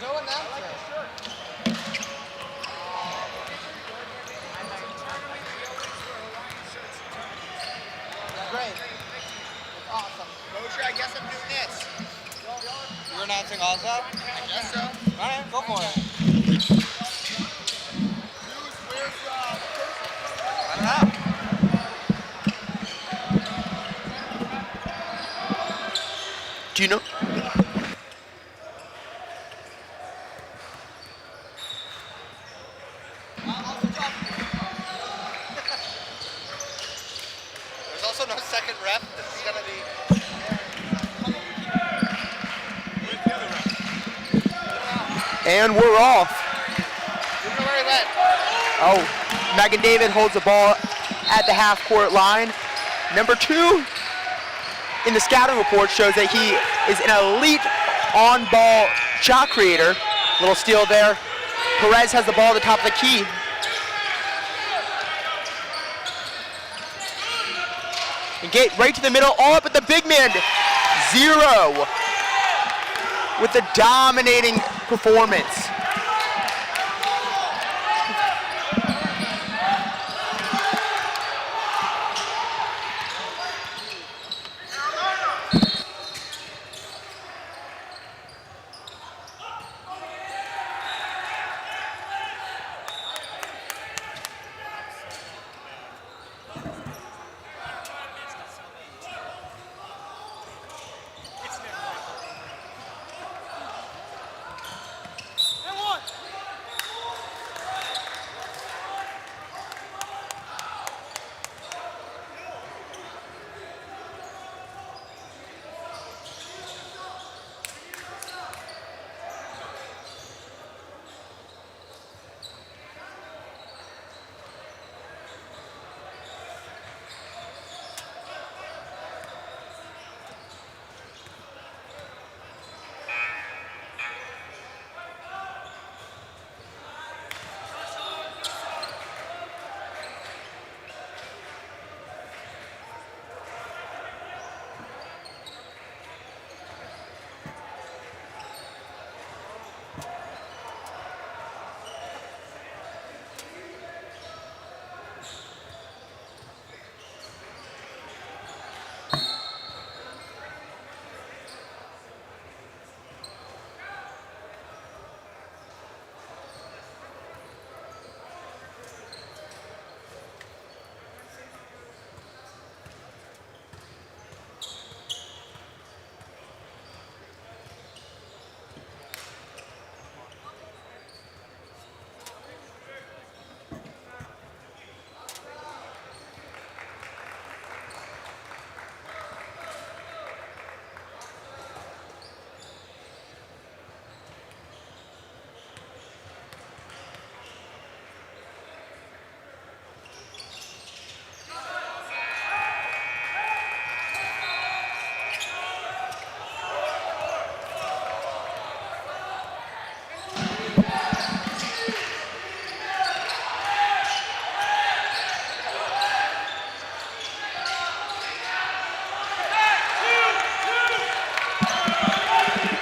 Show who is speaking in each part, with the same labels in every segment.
Speaker 1: no announcer. Great. Awesome. Moshe, I guess I'm doing this. You're announcing also? I guess so. All right, go for it. I don't know.
Speaker 2: Do you know?
Speaker 1: There's also no second rep. This is going to be...
Speaker 2: And we're off.
Speaker 1: You know where he went.
Speaker 2: Oh, Magen David holds the ball at the half-court line. Number 2 in the scouting report shows that he is an elite on-ball shot creator. Little steal there. Perez has the ball at the top of the key. And get right to the middle, all up at the big man. 0 with the dominating performance.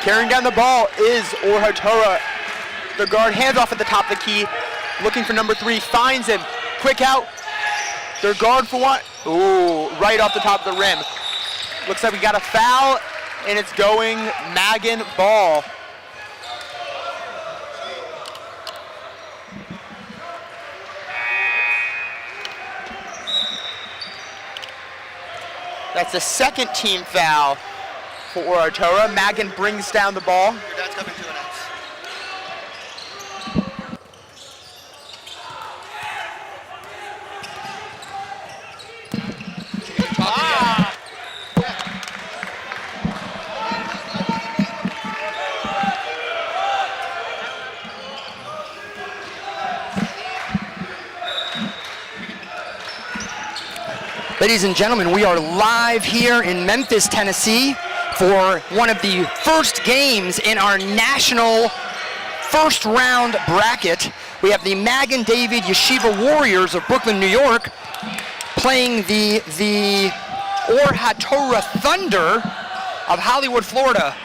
Speaker 2: Carrying down the ball is Hatorah. The guard hands off at the top of the key, looking for number 3, finds him. Quick out. Their guard for one. Ooh, right off the top of the rim. Looks like we got a foul, and it's going Magen ball. That's the second team foul for Hatorah. Magen brings down the ball.
Speaker 1: Your dad's coming to announce.
Speaker 3: Ladies and gentlemen, we are live here in Memphis, Tennessee for one of the first games in our national first round bracket. We have the Magen David Yeshiva Warriors of Brooklyn, New York playing the Hatorah Thunder of Hollywood, Florida.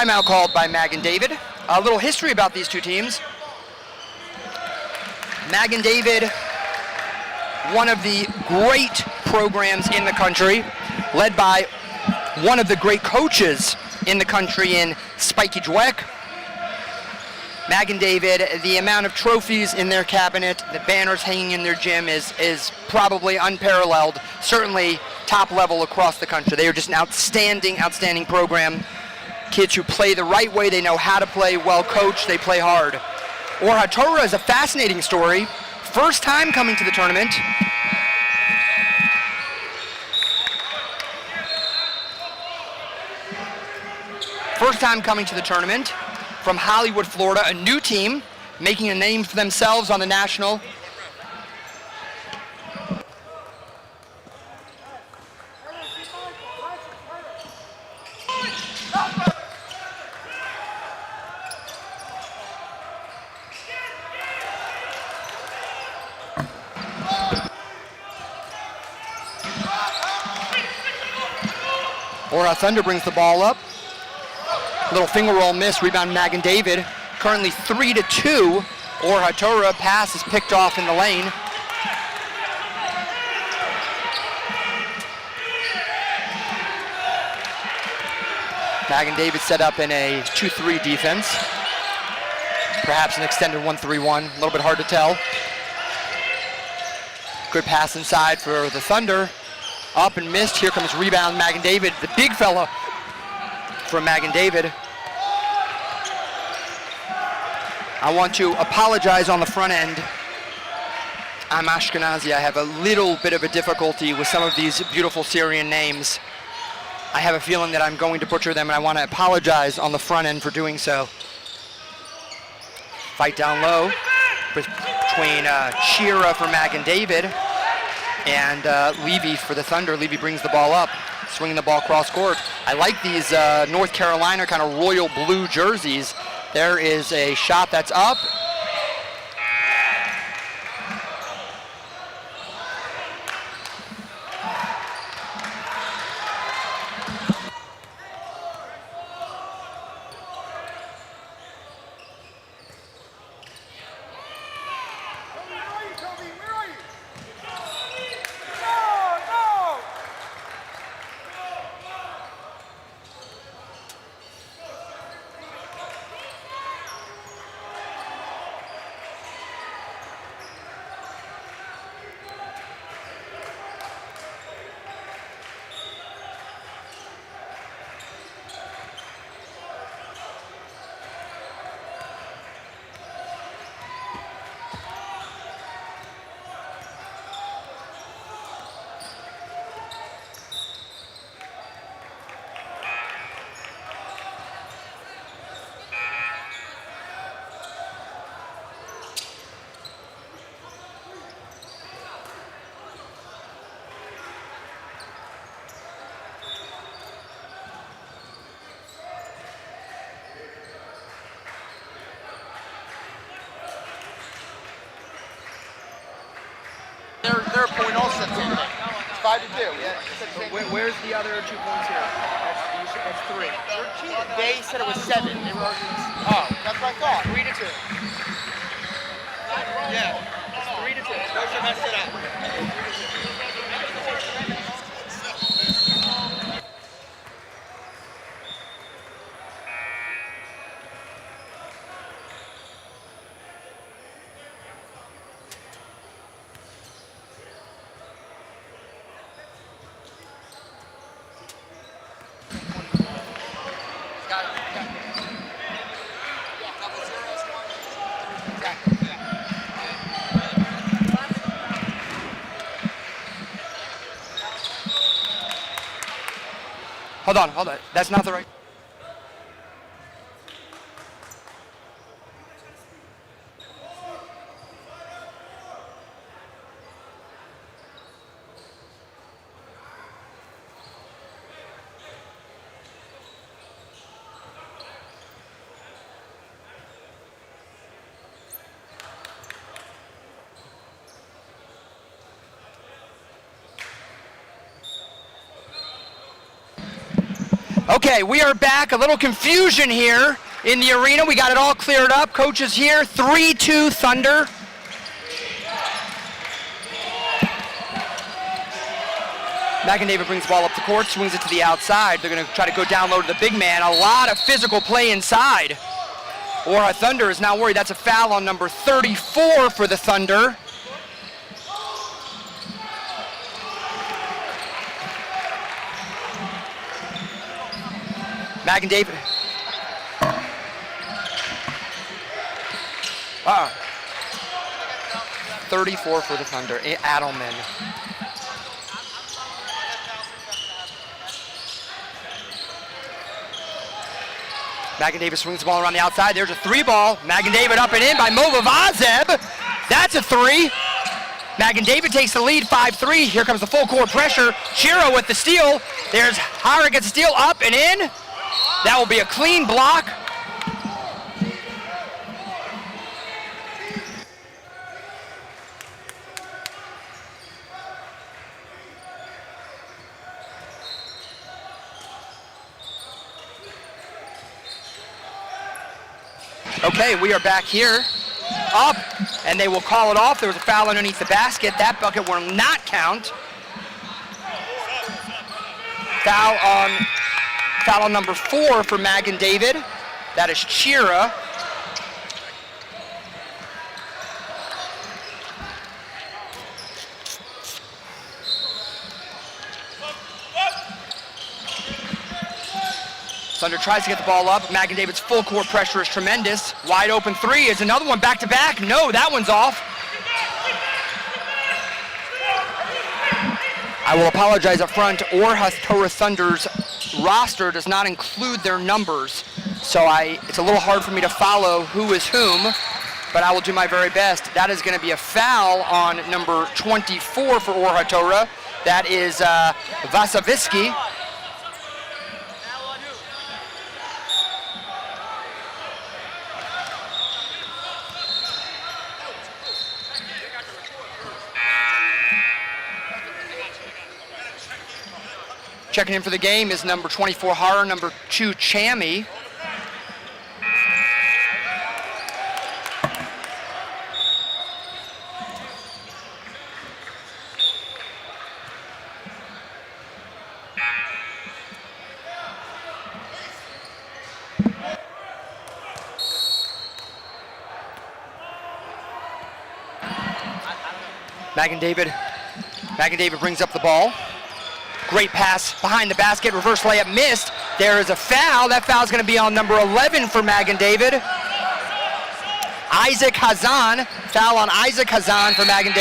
Speaker 3: Timeout called by Magen David. A little history about these two teams. Magen David, one of the great programs in the country, led by one of the great coaches in the country in Spiky Dweck. Magen David, the amount of trophies in their cabinet, the banners hanging in their gym is probably unparalleled, certainly top level across the country. They are just an outstanding, outstanding program. Kids who play the right way, they know how to play, well coached, they play hard. Or Hatorah is a fascinating story. First time coming to the tournament. First time coming to the tournament from Hollywood, Florida, a new team making a name for themselves on the national. Ora Thunder brings the ball up. Little finger roll miss, rebound Magen David. Currently 3-2. Or Hatorah pass is picked off in the lane. Magen David set up in a 2-3 defense. Perhaps an extended 1-3-1, a little bit hard to tell. Good pass inside for the Thunder. Up and missed. Here comes rebound Magen David, the big fella from Magen David. I want to apologize on the front end. I'm Ashkenazi. I have a little bit of a difficulty with some of these beautiful Syrian names. I have a feeling that I'm going to butcher them, and I want to apologize on the front end for doing so. Fight down low between Shira for Magen David and Levy for the Thunder. Levy brings the ball up, swinging the ball cross court. I like these North Carolina kind of royal blue jerseys. There is a shot that's up.
Speaker 1: Their point also said same thing. It's 5-2. Yeah.
Speaker 2: Where's the other 2 points here? That's 3. They said it was 7. They were
Speaker 1: Oh, that's what I thought.
Speaker 2: 3-2.
Speaker 1: Yeah.
Speaker 2: 3-2.
Speaker 1: Moshe messed it up.
Speaker 3: Hold on. That's not the right. Okay, we are back. A little confusion here in the arena. We got it all cleared up. Coach is here. 3-2 Thunder. Magen brings the ball up the court, swings it to the outside. They're going to try to go down low to the big man. A lot of physical play inside. Hatorah Thunder is now worried. That's a foul on number 34 for the Thunder. Magen 34 for the Thunder. Adelman. Magen swings the ball around the outside. There's a three ball. Magen up and in by Movavazeb. That's a three. Magen takes the lead, 5-3. Here comes the full court pressure. Chiro with the steal. There's Hatorah gets the steal, up and in. That will be a clean block. Okay, we are back here, up, and they will call it off. There was a foul underneath the basket. That bucket will not count. Foul on number 4 for Magen. That is Chira. Thunder tries to get the ball up. Magen full court pressure is tremendous. Wide open three is another one back to back. No, that one's off. I will apologize up front. Hatorah Thunder's roster does not include their numbers, so it's a little hard for me to follow who is whom, but I will do my very best. That is going to be a foul on number 24 for Hatorah. That is Vasavisky. Checking in for the game is number 24 Hatorah, number 2 Chammy. Magen brings up the ball. Great pass behind the basket, reverse layup missed. There is a foul. That foul is going to be on number 11 for Magen. Isaac Hazan, foul on Isaac Hazan for Magen.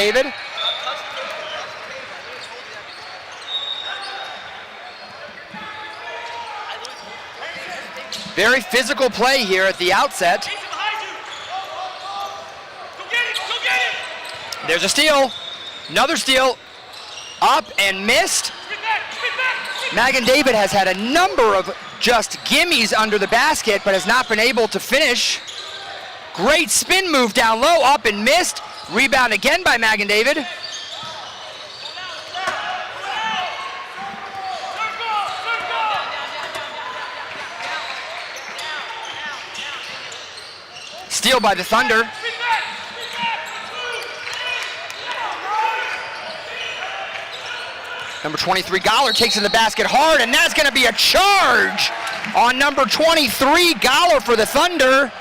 Speaker 3: Very physical play here at the outset. There's a steal, another steal, up and missed. Magen has had a number of just gimmies under the basket, but has not been able to finish. Great spin move down low, up and missed. Rebound again by Magen. Steal by the Thunder. Number 23, Galler takes in the basket hard, and that's going to be a charge on number 23, Galler for the Thunder.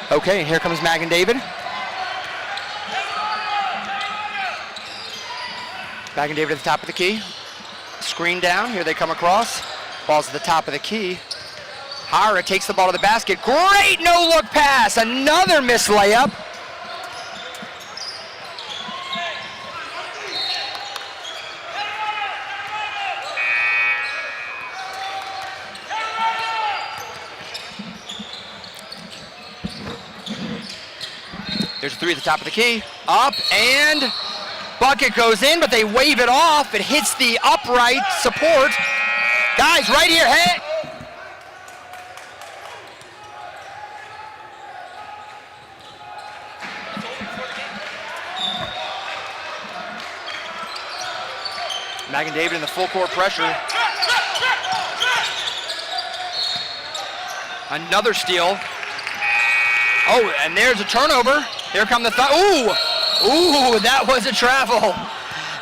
Speaker 3: Okay, here comes Magen. Magen at the top of the key. Screen down, here they come across. Ball's at the top of the key. Hatorah takes the ball to the basket. Great no-look pass, another missed layup. There's a three at the top of the key. Up and bucket goes in, but they wave it off. It hits the upright support. Guys, right here, hey! Magen David in the full court pressure. Another steal. Oh, and there's a turnover. Here come the ooh! Ooh, that was a travel.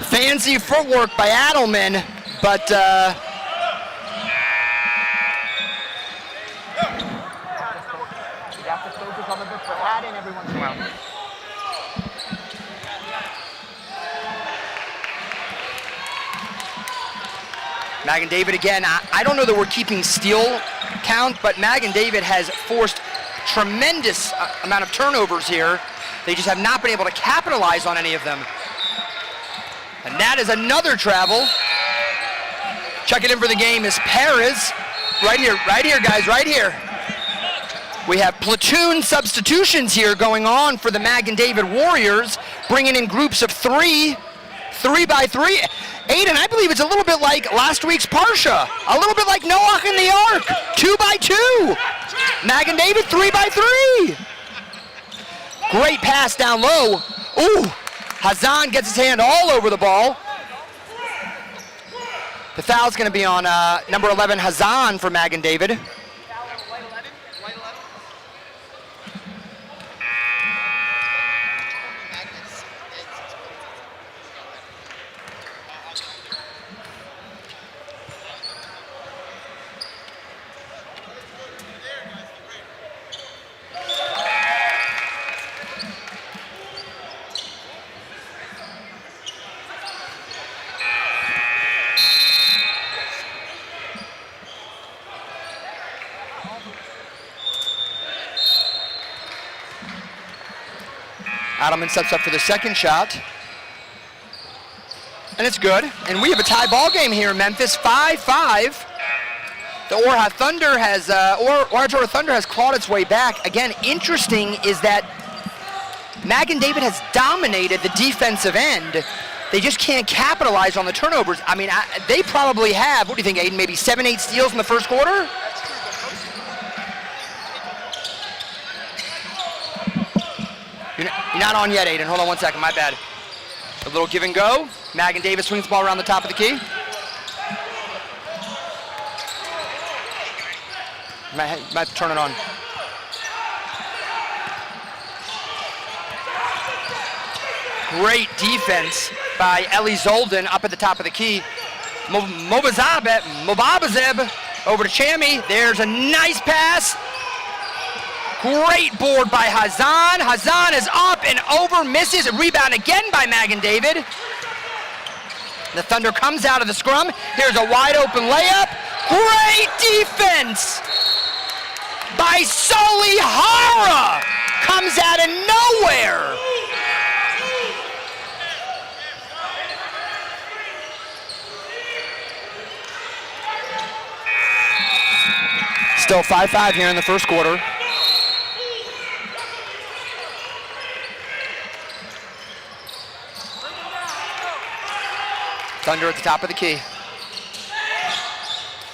Speaker 3: Fancy footwork by Adelman, but you have to focus on the bit for adding every once in a while. Magen David again, I don't know that we're keeping steal count, but Magen David has forced tremendous amount of turnovers here. They just have not been able to capitalize on any of them. And that is another travel. Checking in for the game is Perez. Right here, guys, right here. We have platoon substitutions here going on for the Magen David Warriors, bringing in groups of three by three. Aiden, I believe it's a little bit like last week's Parsha, a little bit like Noach in the Ark, 2 by 2. Magen David, 3 by 3. Great pass down low. Ooh, Hazan gets his hand all over the ball. The foul's going to be on number 11, Hazan, for Magen David. Adelman sets up for the second shot. And it's good. And we have a tie ball game here in Memphis, 5-5. The Hatorah Thunder has clawed its way back. Again, interesting is that Magen David has dominated the defensive end. They just can't capitalize on the turnovers. I mean, they probably have, what do you think, Aiden, maybe 7-8 steals in the first quarter? You're not on yet, Aiden. Hold on one second, my bad. A little give and go. Magen David swings the ball around the top of the key. Might have to turn it on. Great defense by Eli Zolden up at the top of the key. Mobabazeb over to Chammy. There's a nice pass. Great board by Hazan. Hazan is up and over, misses. A rebound again by Magen David. The Thunder comes out of the scrum. Here's a wide open layup. Great defense by Sully Hara. Comes out of nowhere. Still 5-5 here in the first quarter. Thunder at the top of the key.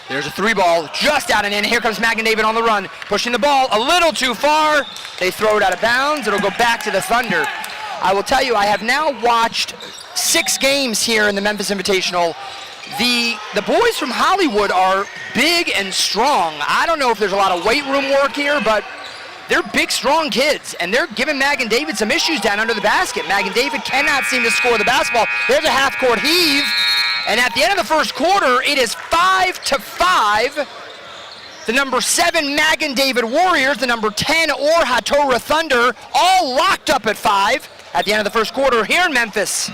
Speaker 3: There's a three ball just out and in. Here comes Magen David on the run, pushing the ball a little too far. They throw it out of bounds. It'll go back to the Thunder. I will tell you, I have now watched 6 games here in the Memphis Invitational. The boys from Hollywood are big and strong. I don't know if there's a lot of weight room work here, but they're big, strong kids, and they're giving Magen David some issues down under the basket. Magen David cannot seem to score the basketball. There's a half-court heave, and at the end of the first quarter, it is 5-5. The number 7 Magen David Warriors, the number 10 Hatorah Thunder, all locked up at 5 at the end of the first quarter here in Memphis.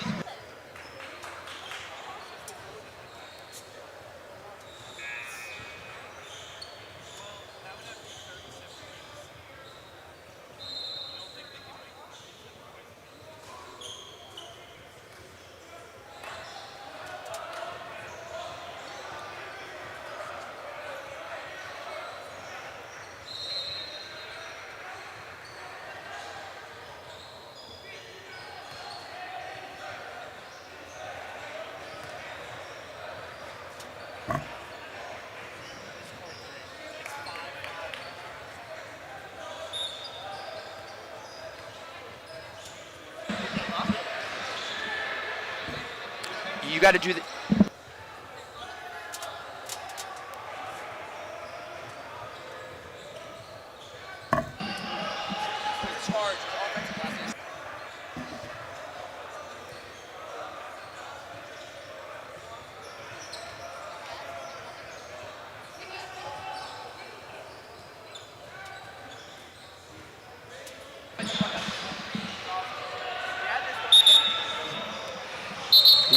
Speaker 2: You got to do the.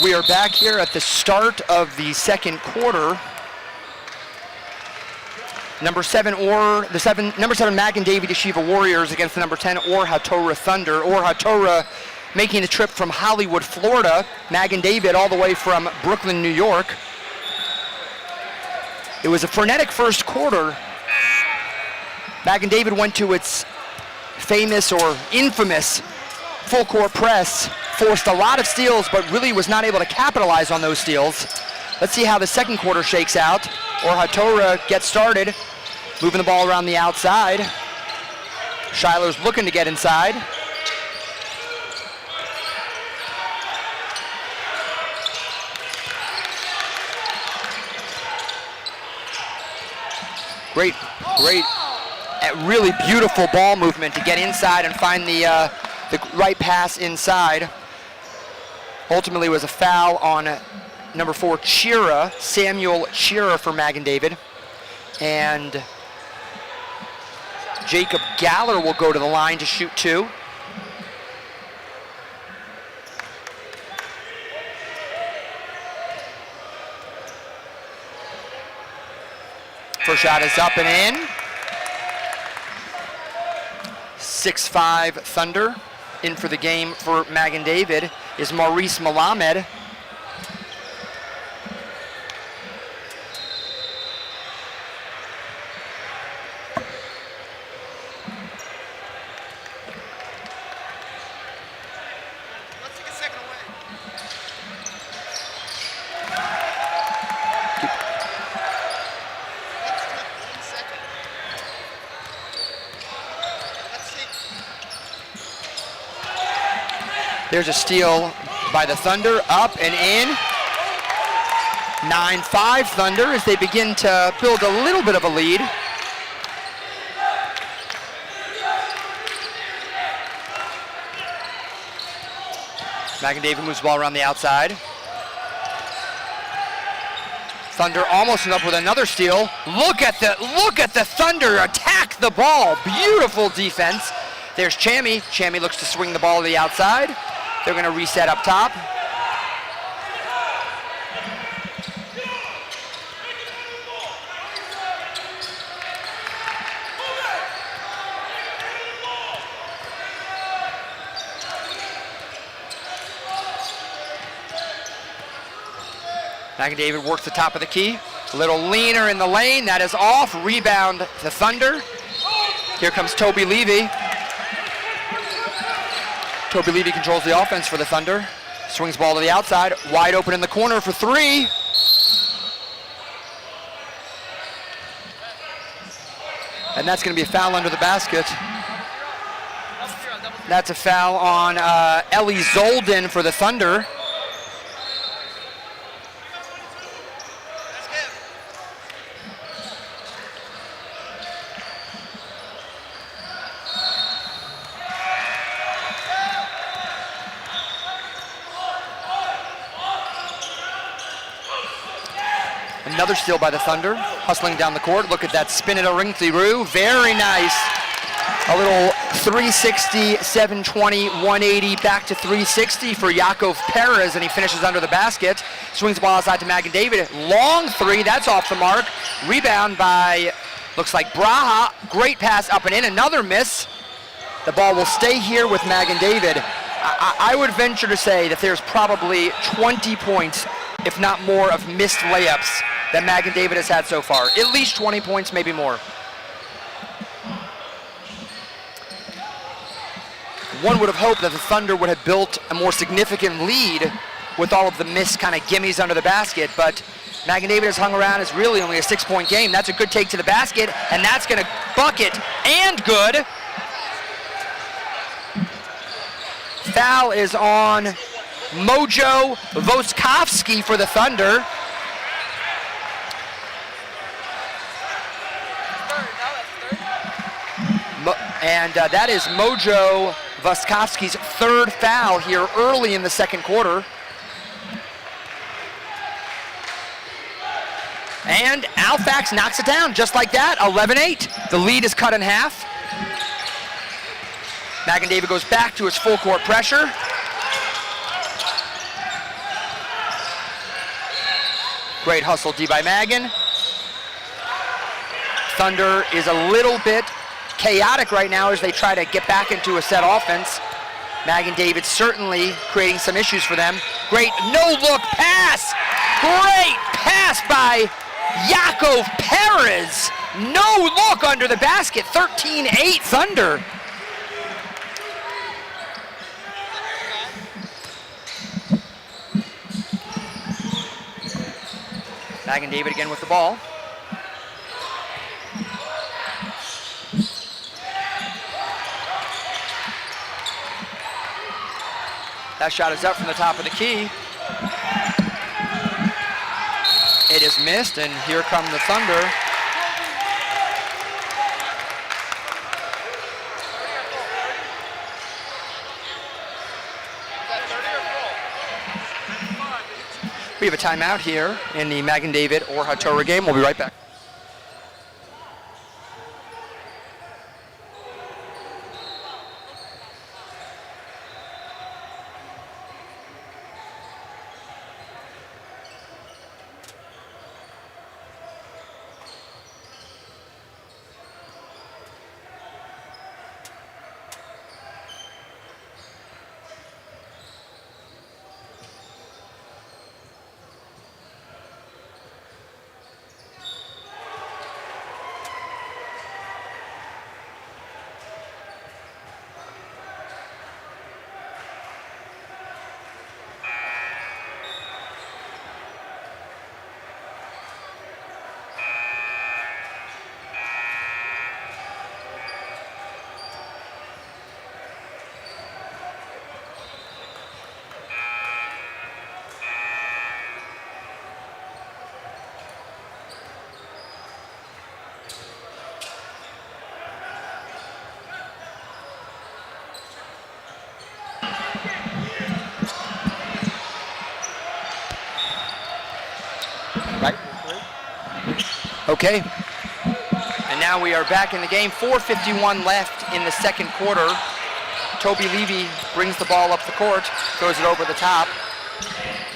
Speaker 2: We are back here at the start of the second quarter. Number 7 Magen David Yeshiva Warriors against the number 10 Or Hatorah Thunder. Or Hatorah making the trip from Hollywood, Florida. Magen David all the way from Brooklyn, New York. It was a frenetic first quarter. Magen David went to its famous or infamous full court press, forced a lot of steals, but really was not able to capitalize on those steals. Let's see how the second quarter shakes out. Or Hatorah gets started, moving the ball around the outside. Shiloh's looking to get inside. Great, really beautiful ball movement to get inside and find the right pass inside. Ultimately was a foul on number 4 Chira, Samuel Chira for Magen David. And Jacob Galler will go to the line to shoot 2. First shot is up and in. 6-5 Thunder. In for the game for Magen David is Maurice Malamed.
Speaker 1: Let's take a second away. Let's take 1 second. Let's take.
Speaker 2: There's a steal by the Thunder, up and in. 9-5 Thunder as they begin to build a little bit of a lead. Magen David moves the ball around the outside. Thunder almost up with another steal. Look at the Thunder attack the ball. Beautiful defense. There's Chammy. Chammy looks to swing the ball to the outside. They're going to reset up top. Magen David works the top of the key. A little leaner in the lane. That is off. Rebound the Thunder. Here comes Toby Levy. Toby Levy controls the offense for the Thunder. Swings ball to the outside. Wide open in the corner for 3. And that's going to be a foul under the basket. That's a foul on Ellie Zolden for the Thunder. Another steal by the Thunder, hustling down the court. Look at that spin at a ring through. Very nice. A little 360, 720, 180, back to 360 for Yaakov Perez, and he finishes under the basket. Swings the ball outside to Magen David. Long 3, that's off the mark. Rebound by, looks like Braha. Great pass up and in, another miss. The ball will stay here with Magen David. I would venture to say that there's probably 20 points, if not more, of missed layups that Magen David has had so far. At least 20 points, maybe more. One would have hoped that the Thunder would have built a more significant lead with all of the missed kind of gimmies under the basket, but Magen David has hung around. It's really only a 6-point game. That's a good take to the basket, and that's going to bucket, and good. Foul is on Mojo Voskowski.
Speaker 3: Voskowski for the Thunder. And that is Mojo Voskowski's third foul here early in the second quarter. And Alfax knocks it down just like that, 11-8. The lead is cut in half. Magen David goes back to his full court pressure. Great hustle D by Magen. Thunder is a little bit chaotic right now as they try to get back into a set offense. Magen David certainly creating some issues for them. Great no-look pass. Great pass by Yakov Perez. No look under the basket. 13-8 Thunder. Magen David again with the ball. That shot is up from the top of the key. It is missed, and here come the Thunder. We have a timeout here in the Magen David or Hatorah game. We'll be right back. Okay, and now we are back in the game. 4:51 left in the second quarter. Toby Levy brings the ball up the court, throws it over the top.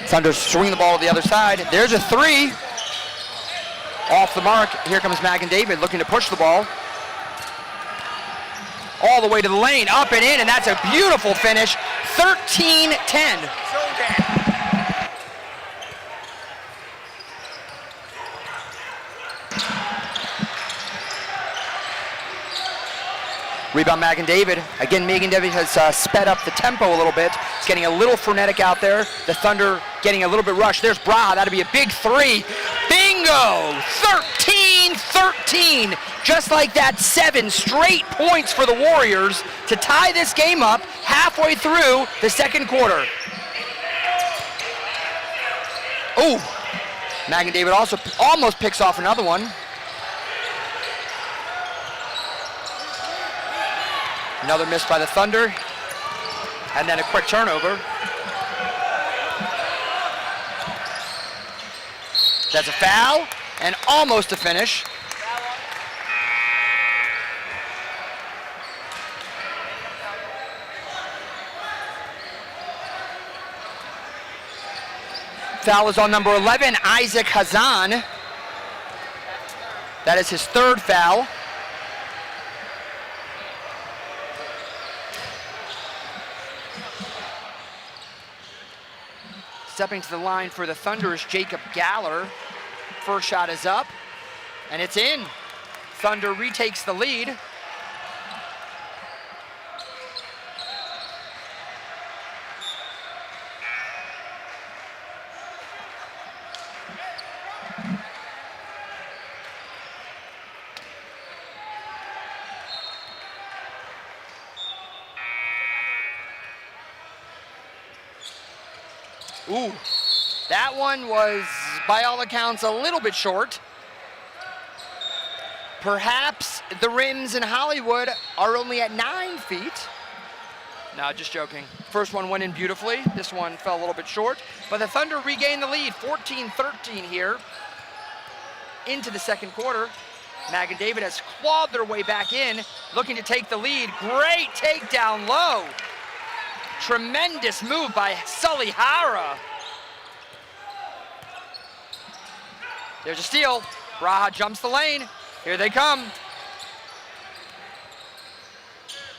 Speaker 3: Thunder swing the ball to the other side. There's a three. Off the mark. Here comes Magen David looking to push the ball. All the way to the lane, up and in, and that's a beautiful finish. 13-10. Rebound Magen David. Again, Magen David has sped up the tempo a little bit. It's getting a little frenetic out there. The Thunder getting a little bit rushed. There's Braha. That'll be a big three. Bingo! 13-13. Just like that, 7 straight points for the Warriors to tie this game up halfway through the second quarter. Oh, Magen David also almost picks off another one. Another miss by the Thunder, and then a quick turnover. That's a foul, and almost a finish. Foul is on number 11, Isaac Hazan. That is his third foul. Stepping to the line for the Thunder is Jacob Galler. First shot is up, and it's in. Thunder retakes the lead. Ooh, That one was, by all accounts, a little bit short. Perhaps the rims in Hollywood are only at 9 feet. No, just joking. First one went in beautifully. This one fell a little bit short. But the Thunder regained the lead, 14-13 here into the second quarter. Magen David has clawed their way back in, looking to take the lead. Great takedown low. Tremendous move by Sully Hara. There's a steal. Braha jumps the lane. Here they come.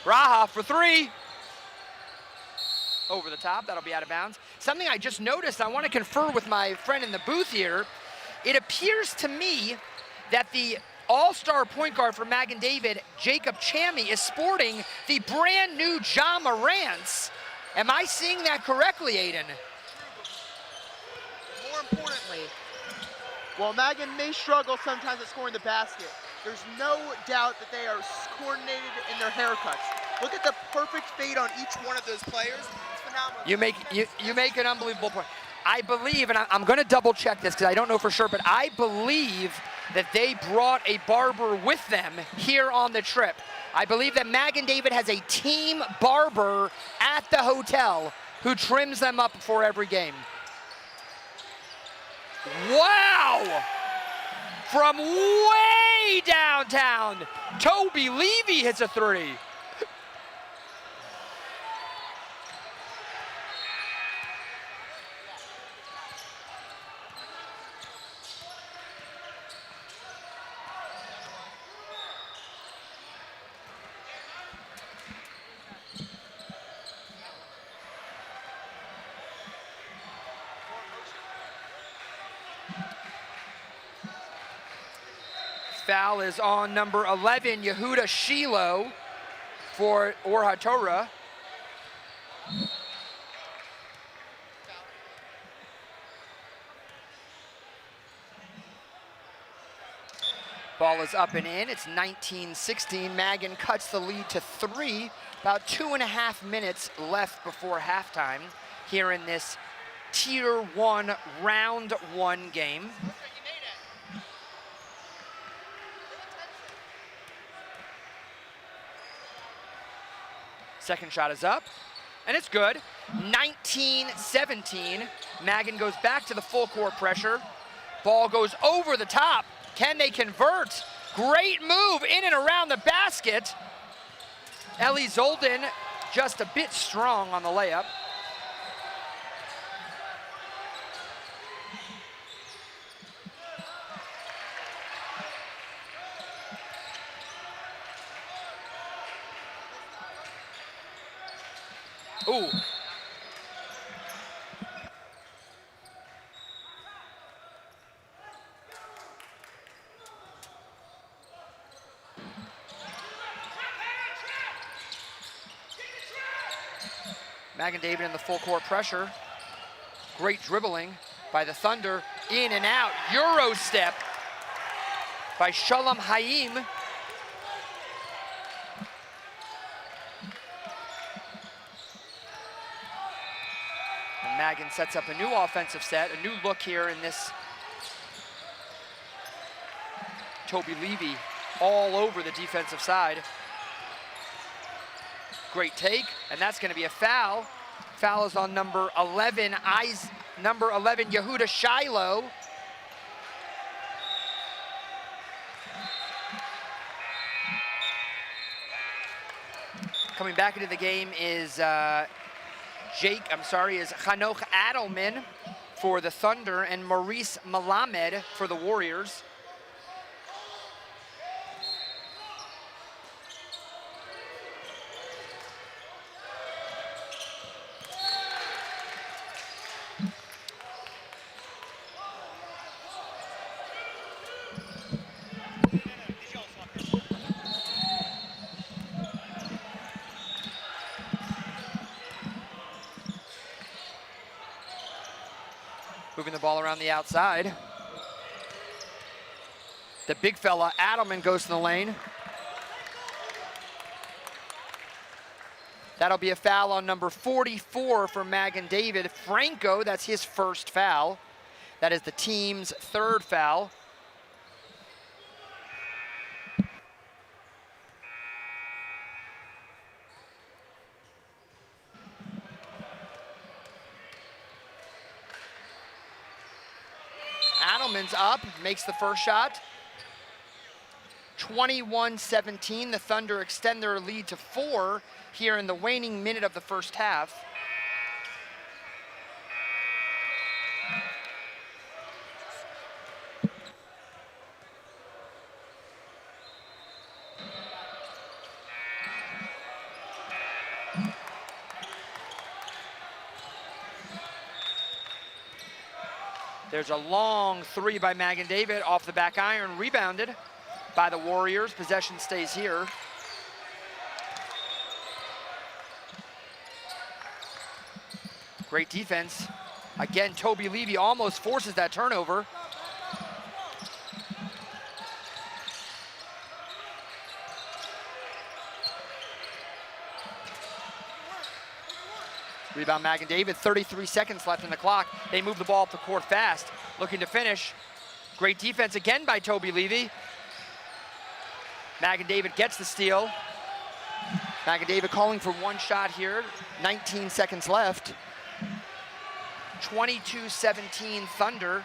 Speaker 3: Braha for 3. Over the top, that'll be out of bounds. Something I just noticed, I want to confer with my friend in the booth here. It appears to me that the all-star point guard for Magen David, Jacob Chammy, is sporting the brand new Ja Morants. Am I seeing that correctly, Aiden?
Speaker 2: More importantly, while Magen may struggle sometimes at scoring the basket, there's no doubt that they are coordinated in their haircuts. Look at the perfect fade on each one of those players. It's phenomenal.
Speaker 3: You make an unbelievable point. I believe, and I'm going to double check this because I don't know for sure, but I believe that they brought a barber with them here on the trip. I believe that Magen David has a team barber at the hotel who trims them up before every game. Wow! From way downtown, Toby Levy hits a 3. Foul is on number 11, Yehuda Shiloh for Hatorah. Ball is up and in. It's 19-16. Magen cuts the lead to 3. About 2.5 minutes left before halftime here in this Tier 1 Round 1 game. Second shot is up, and it's good. 19-17. Magen goes back to the full court pressure. Ball goes over the top. Can they convert? Great move in and around the basket. Eli Zolden just a bit strong on the layup. Ooh. Magen David in the full court pressure. Great dribbling by the Thunder. In and out. Euro step by Shalom Hayim. Magen sets up a new offensive set, a new look here in this. Toby Levy all over the defensive side. Great take, and that's going to be a foul. Foul is on number 11, Yehuda Shiloh. Coming back into the game is Hanoch Adelman for the Thunder and Maurice Malamed for the Warriors. Moving the ball around the outside. The big fella, Adelman, goes to the lane. That'll be a foul on number 44 for Magen David. Franco, that's his first foul. That is the team's third foul. Adelman's up, makes the first shot. 21-17, the Thunder extend their lead to 4 here in the waning minute of the first half. There's a long three by Magen David off the back iron, rebounded by the Warriors. Possession stays here. Great defense. Again, Toby Levy almost forces that turnover. Rebound Magen David, 33 seconds left in the clock. They move the ball up the court fast, looking to finish. Great defense again by Toby Levy. Magen David gets the steal. Magen David calling for one shot here, 19 seconds left. 22-17 Thunder.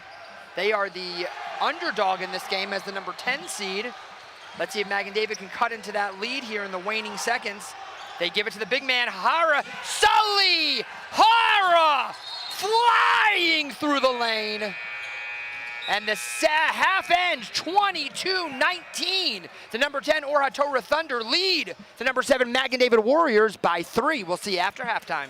Speaker 3: They are the underdog in this game as the number 10 seed. Let's see if Magen David can cut into that lead here in the waning seconds. They give it to the big man, Hara. Sully Hara flying through the lane. And the half ends 22-19. The number 10 Hatorah Thunder lead the number 7 Magen David Warriors by 3. We'll see you after halftime.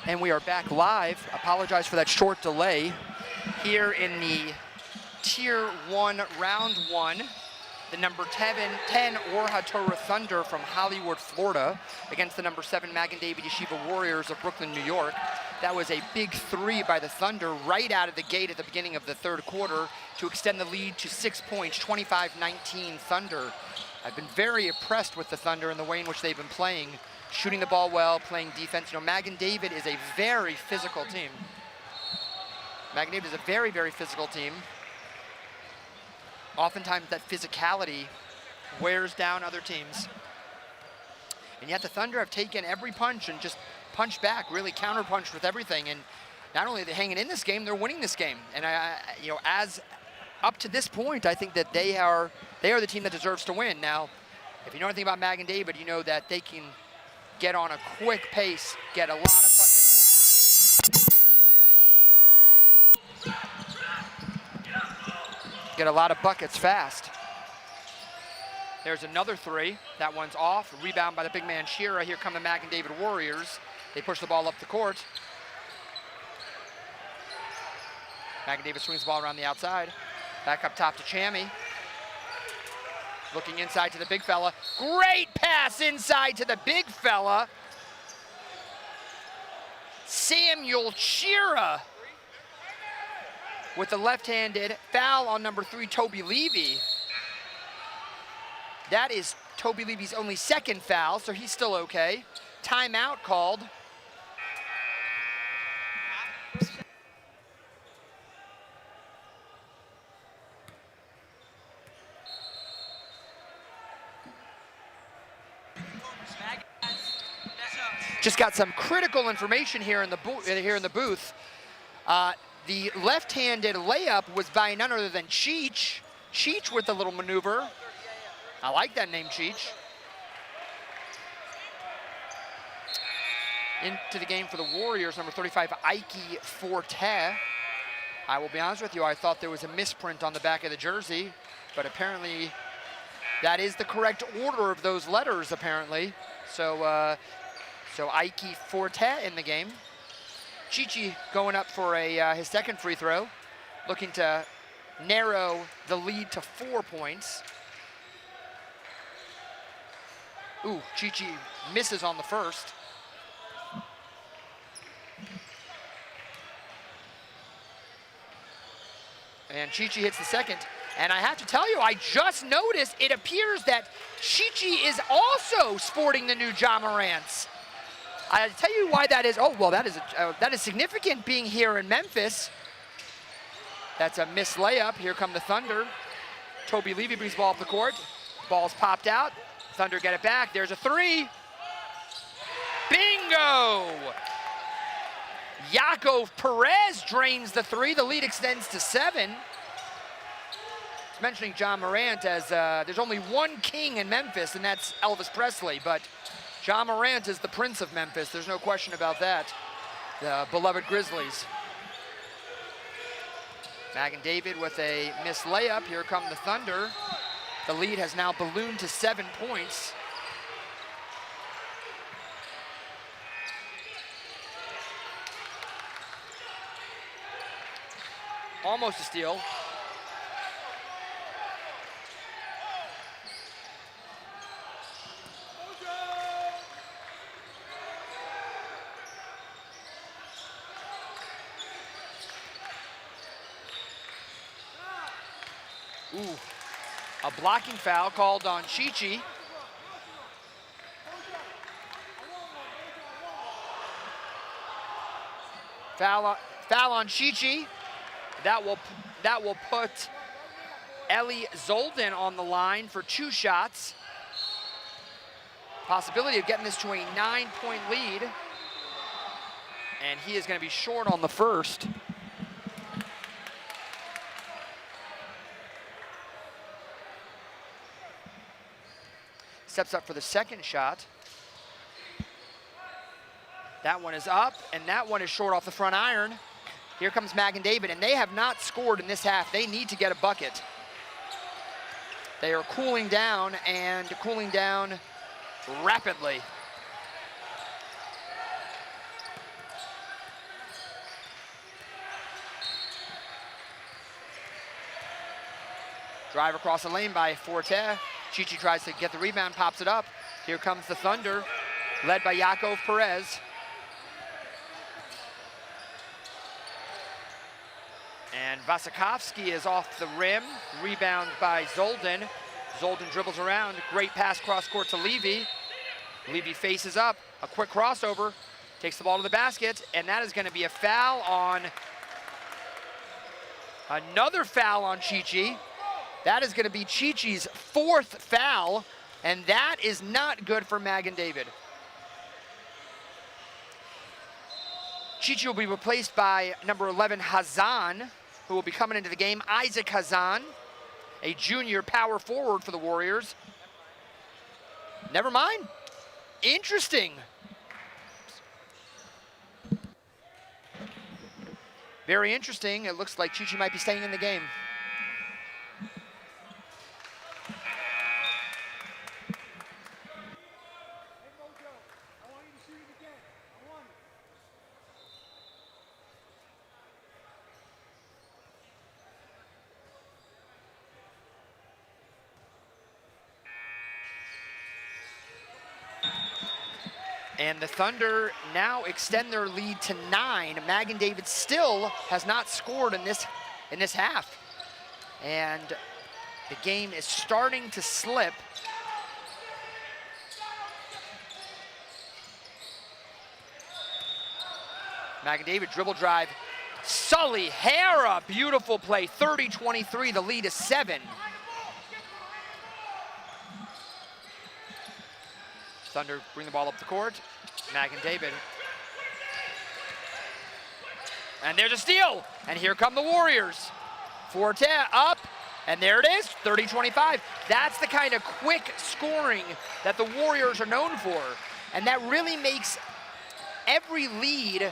Speaker 3: And we are back live. Apologize for that short delay. Here in the Tier 1, Round 1, the number 10 Hatorah Thunder from Hollywood, Florida, against the number 7 Magen Yeshiva Warriors of Brooklyn, New York. That was a big 3 by the Thunder right out of the gate at the beginning of the third quarter to extend the lead to 6 points, 25-19 Thunder. I've been very impressed with the Thunder and the way in which they've been playing, shooting the ball well, playing defense. You know, Magen David is a very physical team. Magen David is a very, very physical team. Oftentimes that physicality wears down other teams. And yet the Thunder have taken every punch and just punched back, really counter-punched with everything. And not only are they hanging in this game, they're winning this game. And you know, as up to this point, I think that they are the team that deserves to win. Now, if you know anything about Magen David, you know that they can get on a quick pace, get a lot of buckets. Get a lot of buckets fast. There's another 3. That one's off. Rebound by the big man Shira. Here come the Magen David Warriors. They push the ball up the court. Magen David swings the ball around the outside. Back up top to Chammy. Looking inside to the big fella. Great pass inside to the big fella. Samuel Shira with the left-handed foul on number 3, Toby Levy. That is Toby Levy's only second foul, so he's still okay. Timeout called. Just got some critical information here in the booth. The left-handed layup was by none other than Cheech. Cheech with a little maneuver. I like that name, Cheech. Into the game for the Warriors, number 35, Ike Forte. I will be honest with you, I thought there was a misprint on the back of the jersey, but apparently that is the correct order of those letters, apparently. So Ike Forte in the game. Chichi going up for his second free throw, looking to narrow the lead to 4 points. Ooh, Chichi misses on the first. And Chichi hits the second. And I have to tell you, I just noticed it appears that Chichi is also sporting the new Ja Morants. I'll tell you why that is. Oh, well, that is significant being here in Memphis. That's a missed layup. Here come the Thunder. Toby Levy brings the ball up the court. Ball's popped out. Thunder get it back. There's a 3. Bingo! Yaakov Perez drains the 3. The lead extends to 7. I was mentioning Ja Morant as there's only one king in Memphis, and that's Elvis Presley. But Ja Morant is the prince of Memphis. There's no question about that. The beloved Grizzlies. Magen David with a missed layup. Here come the Thunder. The lead has now ballooned to 7 points. Almost a steal. Ooh, a blocking foul called on Chichi. Foul on Chichi. That will put Eli Zolden on the line for 2 shots. Possibility of getting this to a 9-point lead. And he is going to be short on the first. Steps up for the second shot. That one is up, and that one is short off the front iron. Here comes Magen David, and they have not scored in this half. They need to get a bucket. They are cooling down, and cooling down rapidly. Drive across the lane by Forte. Chichi tries to get the rebound, pops it up. Here comes the Thunder, led by Yakov Perez. And Vasakovsky is off the rim, rebound by Zoldan. Zoldan dribbles around, great pass cross court to Levy. Levy faces up, a quick crossover, takes the ball to the basket, and that is gonna be a foul on, another foul on Chichi. That is gonna be Chichi's 4th foul, and that is not good for Magen David. Chichi will be replaced by number 11, Hazan, who will be coming into the game. Isaac Hazan, a junior power forward for the Warriors. Never mind. Interesting. Very interesting. It looks like Chichi might be staying in the game. And the Thunder now extend their lead to 9. Magen David still has not scored in this half. And the game is starting to slip. Magen David dribble drive. Sully Hara, beautiful play, 30-23, the lead is 7. Thunder bring the ball up the court. Magen David. And there's a steal. And here come the Warriors. Forte up. And there it is, 30-25. That's the kind of quick scoring that the Warriors are known for. And that really makes every lead,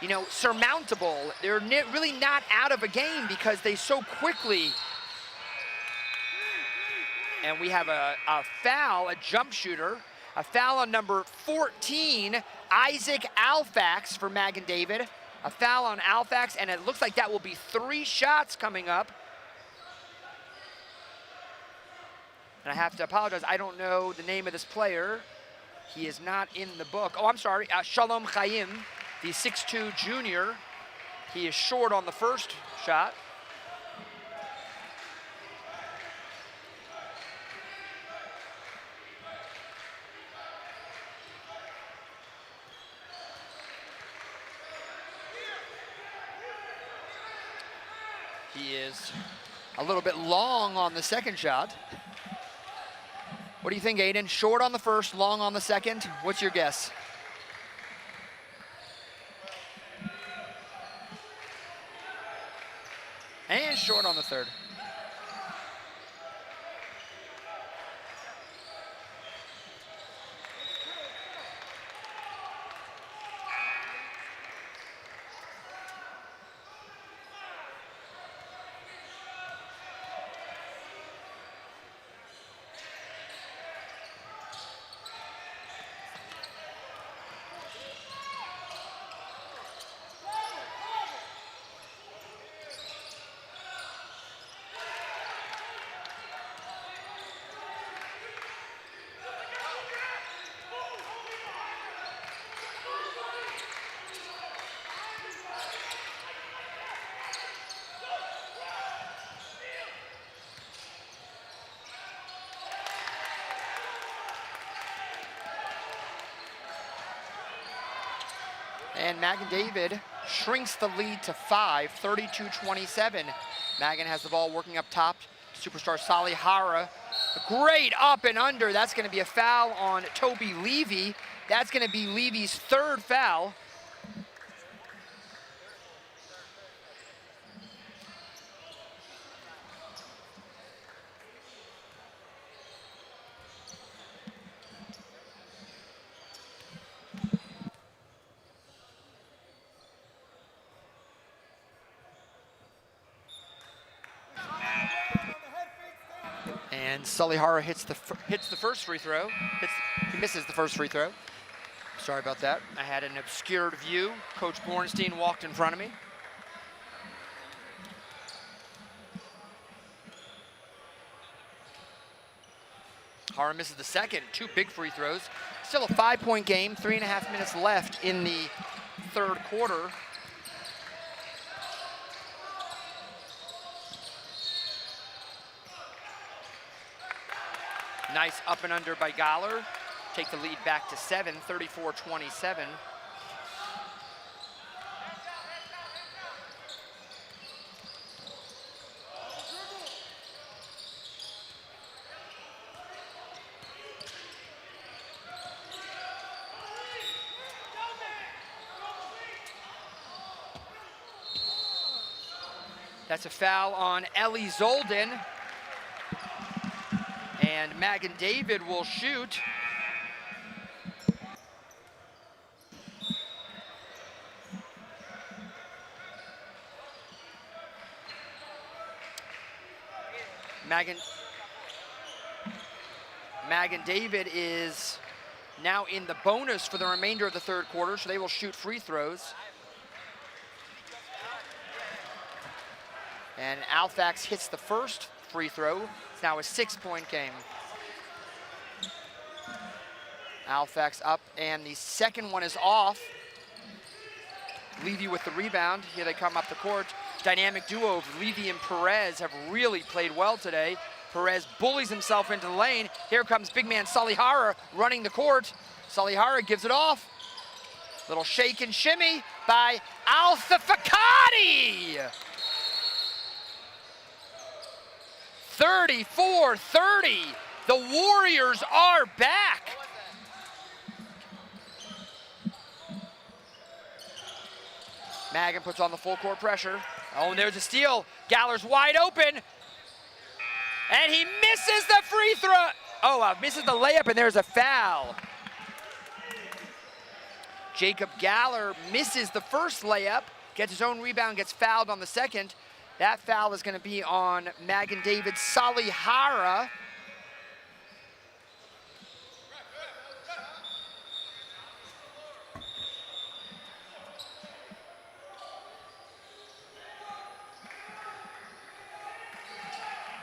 Speaker 3: you know, surmountable. They're really not out of a game because they so quickly. And we have a foul, a jump shooter. A foul on number 14, Isaac Alfax for Magen David. A foul on Alfax, and it looks like that will be 3 shots coming up. And I have to apologize, I don't know the name of this player. He is not in the book. Oh, I'm sorry, Shalom Chaim, the 6'2" junior. He is short on the first shot. He is a little bit long on the second shot. What do you think, Aiden? Short on the first, long on the second. What's your guess? And short on the third. And Magen David shrinks the lead to 5, 32-27. Magen has the ball working up top. Superstar Sally Hara. Great up and under. That's going to be a foul on Toby Levy. That's going to be Levy's 3rd foul. And Sully Hara hits the first free throw. He misses the first free throw. Sorry about that. I had an obscured view. Coach Bornstein walked in front of me. Hara misses the second, 2 big free throws. Still a 5-point game, 3.5 minutes left in the third quarter. Nice up and under by Galler. Take the lead back to 7, 34-27. That's a foul on Ellie Zolden. And Magen David will shoot. Magen David is now in the bonus for the remainder of the third quarter, so they will shoot free throws. And Alfax hits the first free throw. It's now a 6-point game. Alfax up, and the second one is off. Levy with the rebound. Here they come up the court. Dynamic duo of Levy and Perez have really played well today. Perez bullies himself into the lane. Here comes big man Salihara running the court. Salihara gives it off. Little shake and shimmy by Althafakati. 34-30. The Warriors are back. Magen puts on the full court pressure. Oh, and there's a steal. Galler's wide open. And he misses the free throw. Oh, misses the layup, and there's a foul. Jacob Galler misses the first layup, gets his own rebound, gets fouled on the second. That foul is going to be on Magen David Salihara.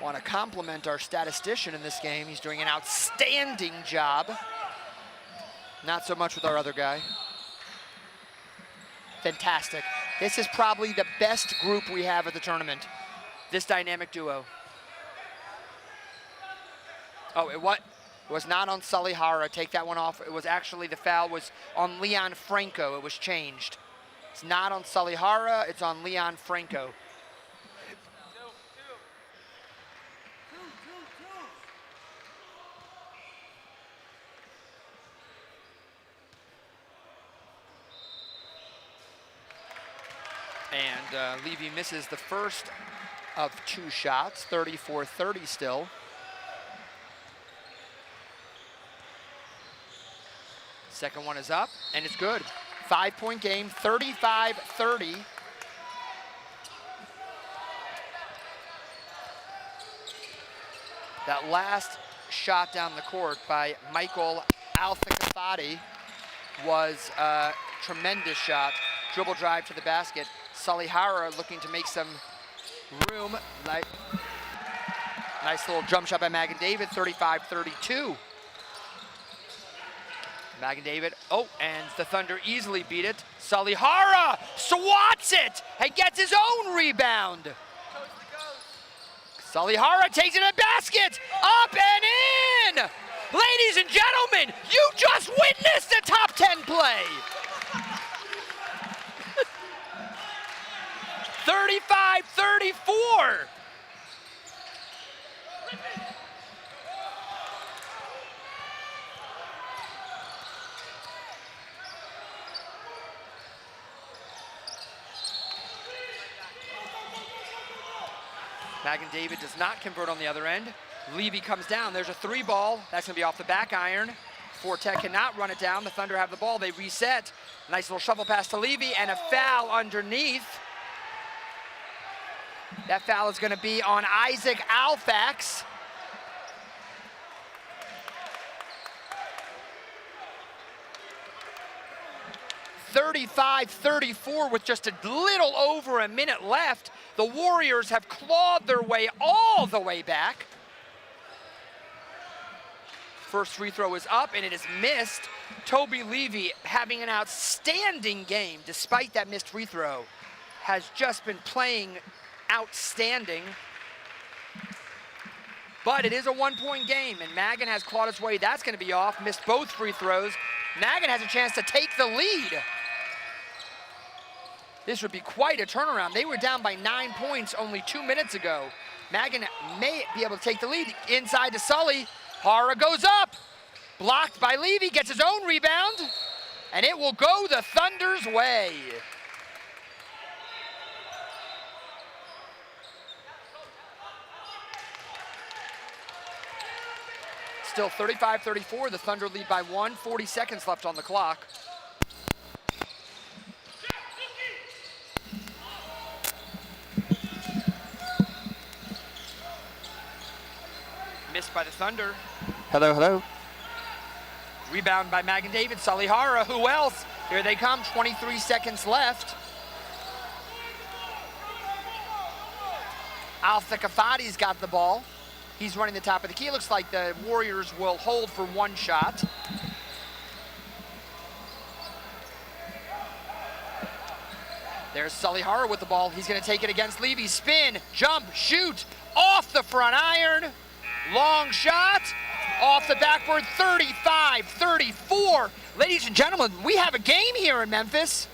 Speaker 3: Want to compliment our statistician in this game. He's doing an outstanding job. Not so much with our other guy. Fantastic. This is probably the best group we have at the tournament. This dynamic duo. Oh, it was not on Salihara. Take that one off. It was actually, the foul was on Leon Franco. It was changed. It's not on Salihara. It's on Leon Franco. And Levy misses the first of 2 shots, 34-30 still. Second one is up, and it's good. 5-point game, 35-30. That last shot down the court by Michael Althakafati was a tremendous shot. Dribble drive to the basket. Salihara looking to make some room. Nice little jump shot by Magen David, 35-32. Magen David, oh, and the Thunder easily beat it. Salihara swats it and gets his own rebound. Salihara takes it to the basket, up and in! Ladies and gentlemen, you just witnessed a top 10 play. 35-34. Magen David does not convert on the other end. Levy comes down. There's a 3 ball. That's going to be off the back iron. Fortet cannot run it down. The Thunder have the ball. They reset. Nice little shovel pass to Levy and a foul underneath. That foul is going to be on Isaac Alfax. (35-34) with just a little over a minute left. The Warriors have clawed their way all the way back. First free throw is up, and it is missed. Toby Levy having an outstanding game despite that missed free throw. Has just been playing outstanding. But it is a one-point game, and Magen has clawed his way. That's going to be off. Missed both free throws. Magen has a chance to take the lead. This would be quite a turnaround. They were down by 9 points only 2 minutes ago. Magen may be able to take the lead. Inside to Sully. Hara goes up. Blocked by Levy, gets his own rebound, and it will go the Thunder's way. Still 35-34, the Thunder lead by 1, 40 seconds left on the clock. Missed by the Thunder.
Speaker 2: Hello, hello.
Speaker 3: Rebound by Magen David, Sully Hara, who else? Here they come, 23 seconds left. Alpha Kafadi's got the ball. He's running the top of the key. It looks like the Warriors will hold for one shot. There's Sully Hara with the ball. He's gonna take it against Levy. Spin, jump, shoot, off the front iron. Long shot, off the backboard, 35-34. Ladies and gentlemen, we have a game here in Memphis.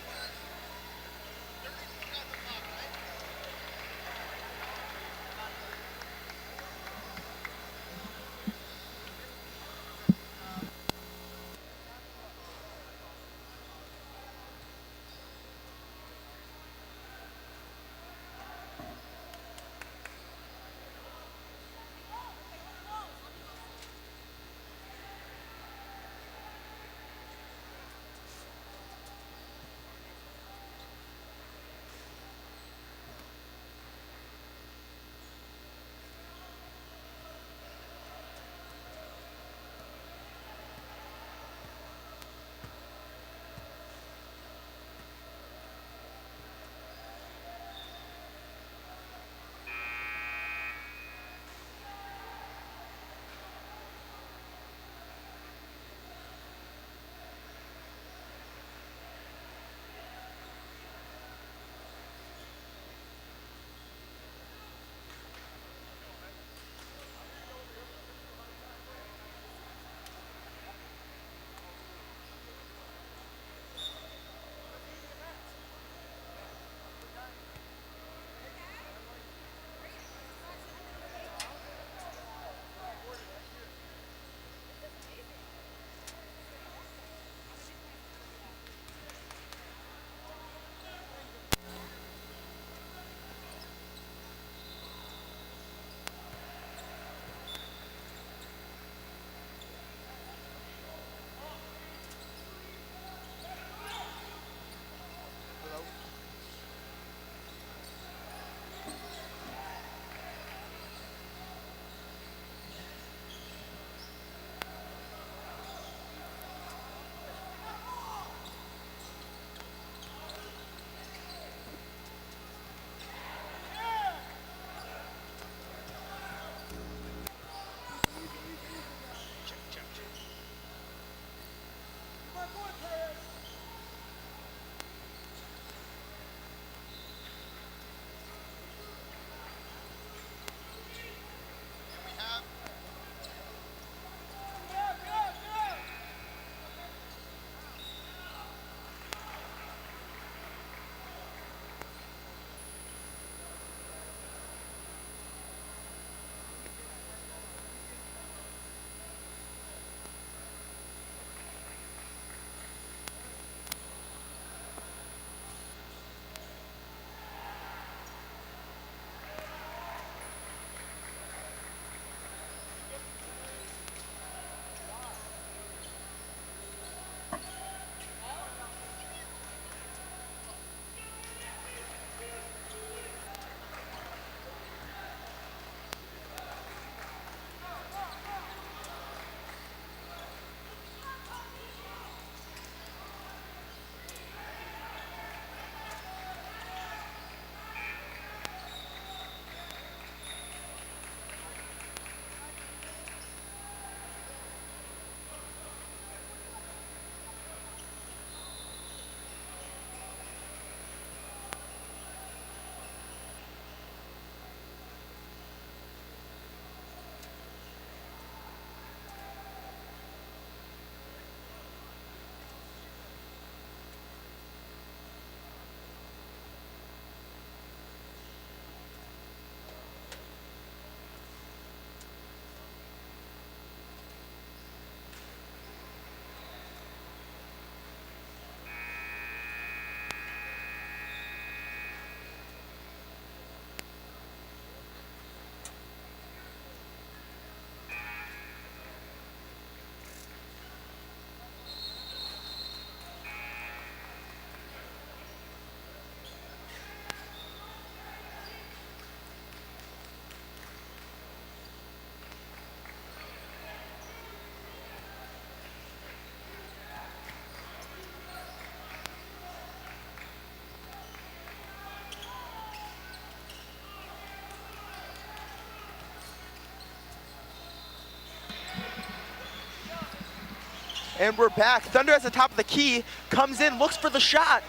Speaker 2: And we're back. Thunder at the top of the key, comes in, looks for the shot.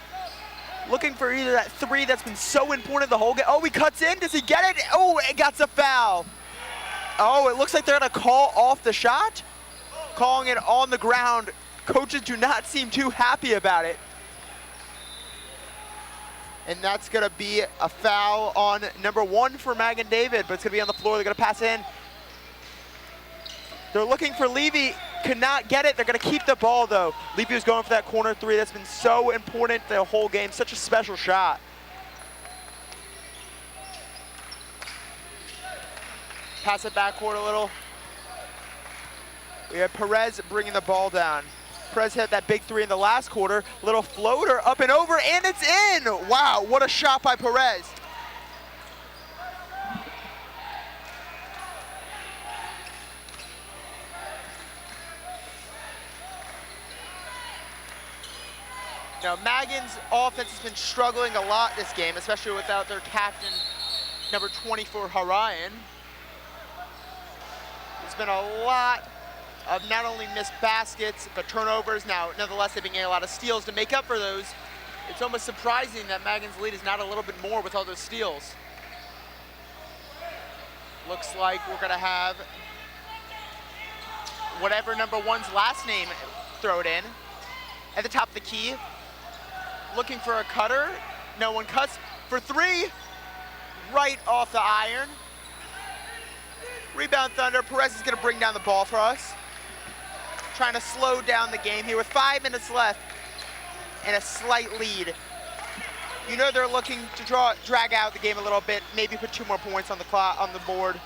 Speaker 2: Looking for either that three that's been so important the whole game. Oh, he cuts in, does he get it? Oh, it got a foul. Oh, it looks like they're gonna call off the shot. Calling it on the ground. Coaches do not seem too happy about it. And that's gonna be a foul on number 1 for Magen David, but it's gonna be on the floor, they're gonna pass in. They're looking for Levy, cannot get it. They're gonna keep the ball though. Levy was going for that corner three. That's been so important the whole game, such a special shot. Pass it backcourt a little. We have Perez bringing the ball down. Perez hit that big three in the last quarter. Little floater up and over, and it's in! Wow, what a shot by Perez. Now, Magen's offense has been struggling a lot this game, especially without their captain, number 24, Harayan. There's been a lot of not only missed baskets, but turnovers. Now, nonetheless, they've been getting a lot of steals to make up for those. It's almost surprising that Magen's lead is not a little bit more with all those steals. Looks like we're gonna have whatever number 1's last name, throw it in. At the top of the key, looking for a cutter. No one cuts for three, right off the iron. Rebound Thunder. Perez is gonna bring down the ball for us. Trying to slow down the game here with 5 minutes left and a slight lead. You know they're looking to drag out the game a little bit, maybe put 2 more points on the board.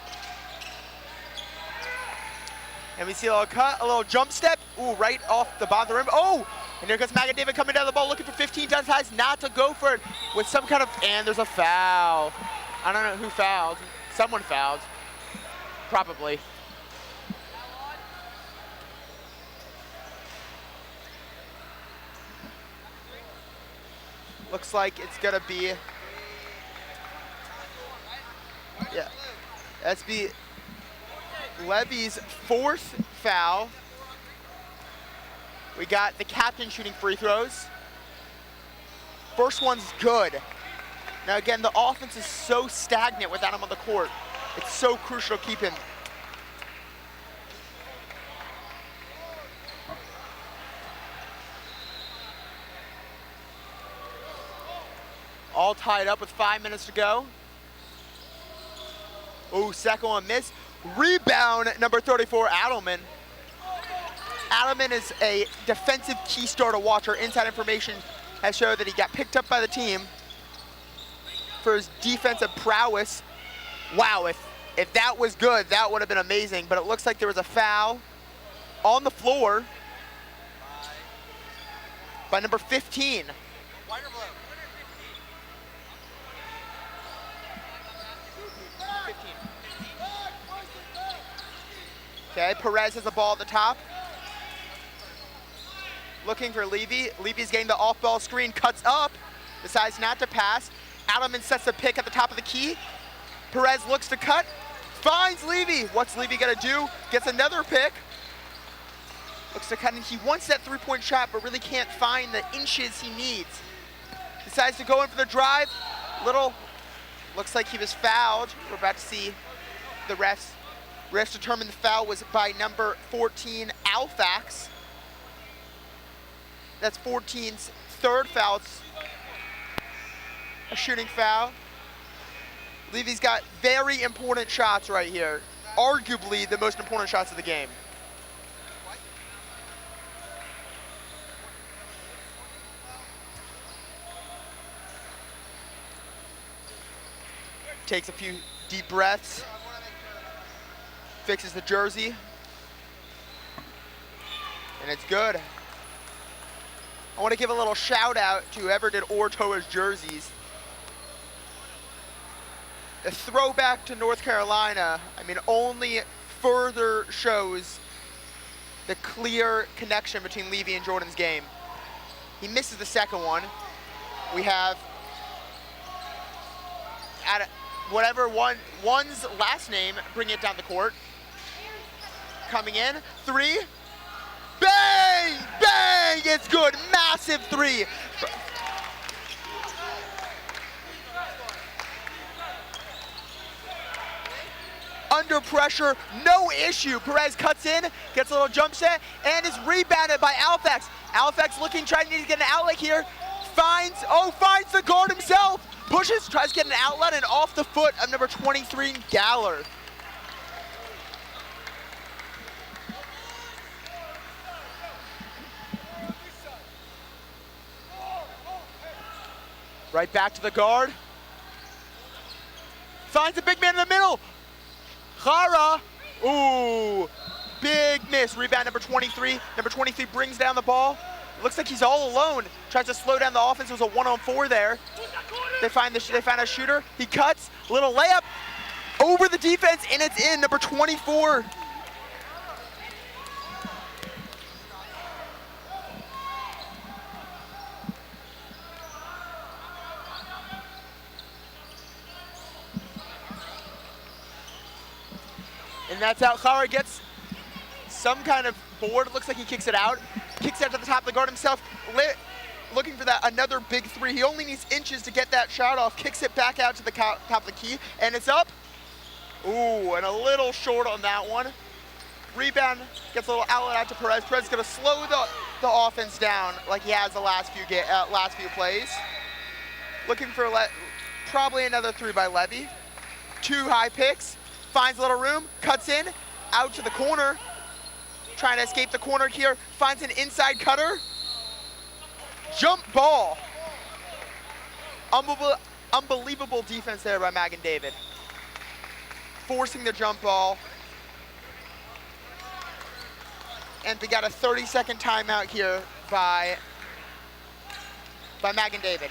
Speaker 2: And we see a little cut, a little jump step. Ooh, right off the bottom of the rim. Oh! And here comes Magen David coming down the ball, looking for 15 times highs, not to go for it with some kind of, and there's a foul. I don't know who fouled. Someone fouled, probably. Looks like it's gonna be, yeah, that's be Levy's 4th foul. We got the captain shooting free throws. First one's good. Now again, the offense is so stagnant without him on the court. It's so crucial to keep him. All tied up with 5 minutes to go. Oh, second one missed. Rebound, number 34, Adelman. Adelman is a defensive key star to watch. Our inside information has showed that he got picked up by the team for his defensive prowess. Wow, if that was good, that would have been amazing. But it looks like there was a foul on the floor by number 15.
Speaker 1: White or blue? 15.
Speaker 2: Okay, Perez has the ball at the top. Looking for Levy. Levy's getting the off-ball screen, cuts up, decides not to pass. Adelman sets the pick at the top of the key. Perez looks to cut, finds Levy. What's Levy gonna do? Gets another pick. Looks to cut, and he wants that three-point shot, but really can't find the inches he needs. Decides to go in for the drive. Looks like he was fouled. We're about to see the refs. Refs determined the foul was by number 14, Alfax. That's 14's 3rd foul. It's a shooting foul. Levy's got very important shots right here. Arguably the most important shots of the game. Takes a few deep breaths. Fixes the jersey. And it's good. I want to give a little shout out to whoever did Ortoa's jerseys. The throwback to North Carolina, I mean, only further shows the clear connection between Levy and Jordan's game. He misses the second one. We have, at whatever one's last name, bring it down the court. Coming in, three, bang! Bang! Bang! It's good. Massive three. Under pressure, no issue. Perez cuts in, gets a little jump set, and is rebounded by Alfax. Alfax looking, trying to get an outlet here. Finds the guard himself. Pushes, tries to get an outlet, and off the foot of number 23, Galler. Right back to the guard. Finds a big man in the middle. Chara, ooh, big miss. Rebound number 23. Number 23 brings down the ball. Looks like he's all alone. Tries to slow down the offense. It was a 1-on-4 there. They find a shooter. He cuts, little layup over the defense, and it's in. Number 24. And that's out. Chara gets some kind of board. It looks like he kicks it out. Kicks it out to the top of the guard himself. Looking for that another big three. He only needs inches to get that shot off. Kicks it back out to the top of the key, and it's up. Ooh, and a little short on that one. Rebound, gets a little outlet out to Perez. Perez is going to slow the offense down like he has the last few plays. Looking for probably another three by Levy. Two high picks. Finds a little room, cuts in, out to the corner. Trying to escape the corner here. Finds an inside cutter. Jump ball. Unbelievable defense there by Magen David. Forcing the jump ball. And we got a 30-second timeout here by Magen David.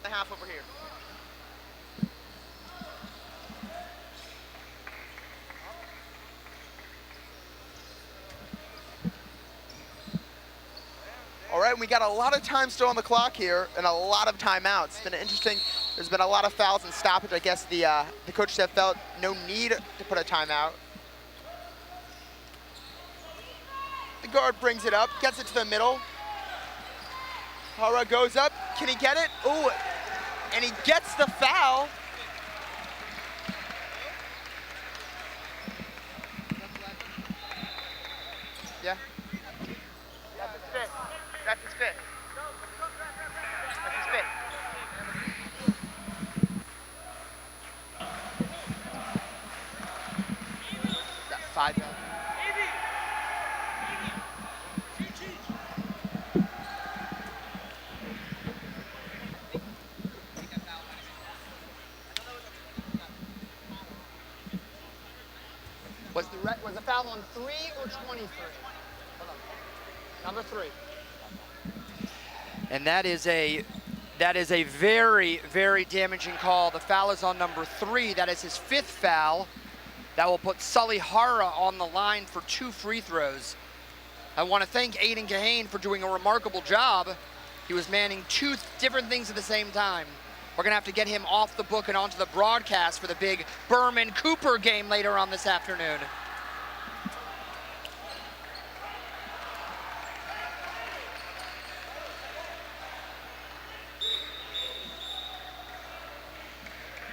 Speaker 2: Half over here. All right, we got a lot of time still on the clock here and a lot of timeouts. It's been interesting. There's been a lot of fouls and stoppage. I guess the coaches have felt no need to put a timeout. The guard brings it up, gets it to the middle. Hara goes up. Can he get it? Ooh, and he gets the foul. Yeah. That's his fifth. That's his fifth. That's his fifth. Got 5 now.
Speaker 3: Was the foul on 3 or 23? Hold on. Number 3. And that is a very, very damaging call. The foul is on number 3. That is his 5th foul. That will put Sully Hara on the line for 2 free throws. I want to thank Aiden Kahane for doing a remarkable job. He was manning 2 different things at the same time. We're going to have to get him off the book and onto the broadcast for the big Berman-Cooper game later on this afternoon.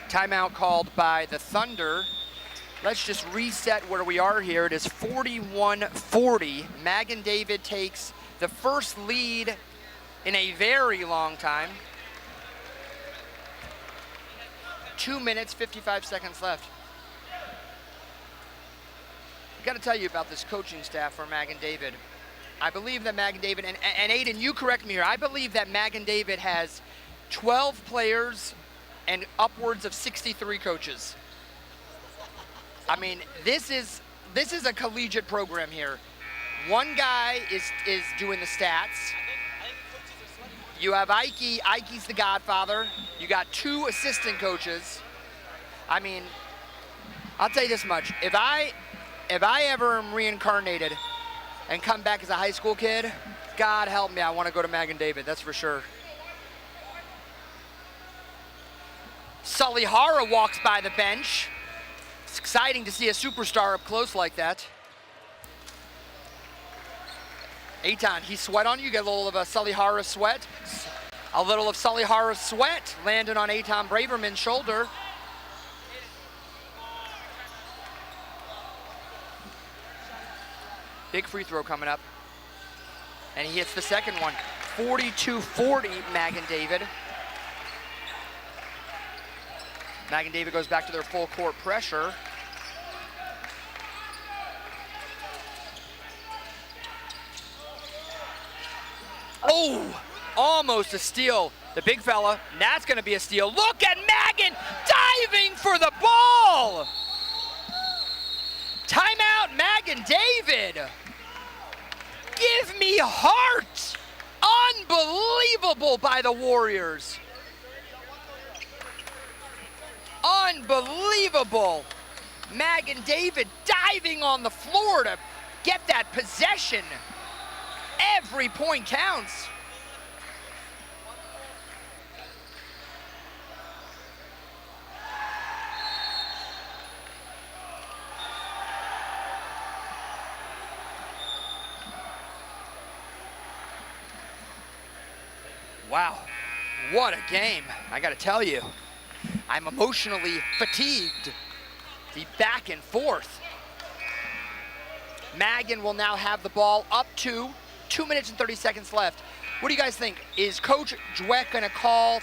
Speaker 3: Timeout called by the Thunder. Let's just reset where we are here. It is 41-40. Magen David takes the first lead in a very long time. 2 minutes, 55 seconds left. I've got to tell you about this coaching staff for Magen David. I believe that Magen David, and Aiden, you correct me here, I believe that Magen David has 12 players and upwards of 63 coaches. I mean, this is a collegiate program here. One guy is doing the stats. You have Ike. Ike's the godfather. You got 2 assistant coaches. I mean, I'll tell you this much. If I ever am reincarnated and come back as a high school kid, God help me, I want to go to Magen David, that's for sure. Sully Hara walks by the bench. It's exciting to see a superstar up close like that. Eitan, he sweat on you. You get a little of a Sully Hara sweat. A little of Sully Hara's sweat landed on Eitan Braverman's shoulder. Big free throw coming up. And he hits the second one. 42-40, Magen David. Magen David goes back to their full court pressure. Oh, almost a steal. The big fella, that's gonna be a steal. Look at Magen diving for the ball. Timeout, Magen David. Give me heart. Unbelievable by the Warriors. Unbelievable. Magen David diving on the floor to get that possession. Every point counts. Wow, what a game. I gotta tell you, I'm emotionally fatigued. The back and forth. Magen will now have the ball up to 2 minutes and 30 seconds left. What do you guys think? Is Coach Dweck gonna call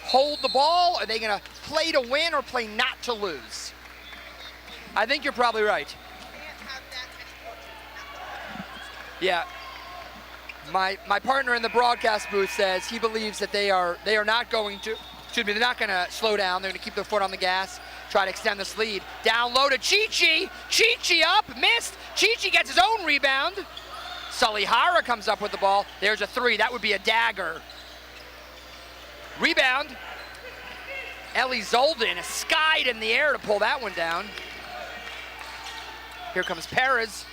Speaker 3: hold the ball? Are they gonna play to win or play not to lose? I think you're probably right. Yeah. My partner in the broadcast booth says he believes that they are not going to, they're not going to slow down. They're going to keep their foot on the gas, try to extend this lead. Down low to Chichi. Chichi up, missed. Chichi gets his own rebound. Sully Hara comes up with the ball. There's a three. That would be a dagger. Rebound. Ellie Zolden skied in the air to pull that one down. Here comes Perez.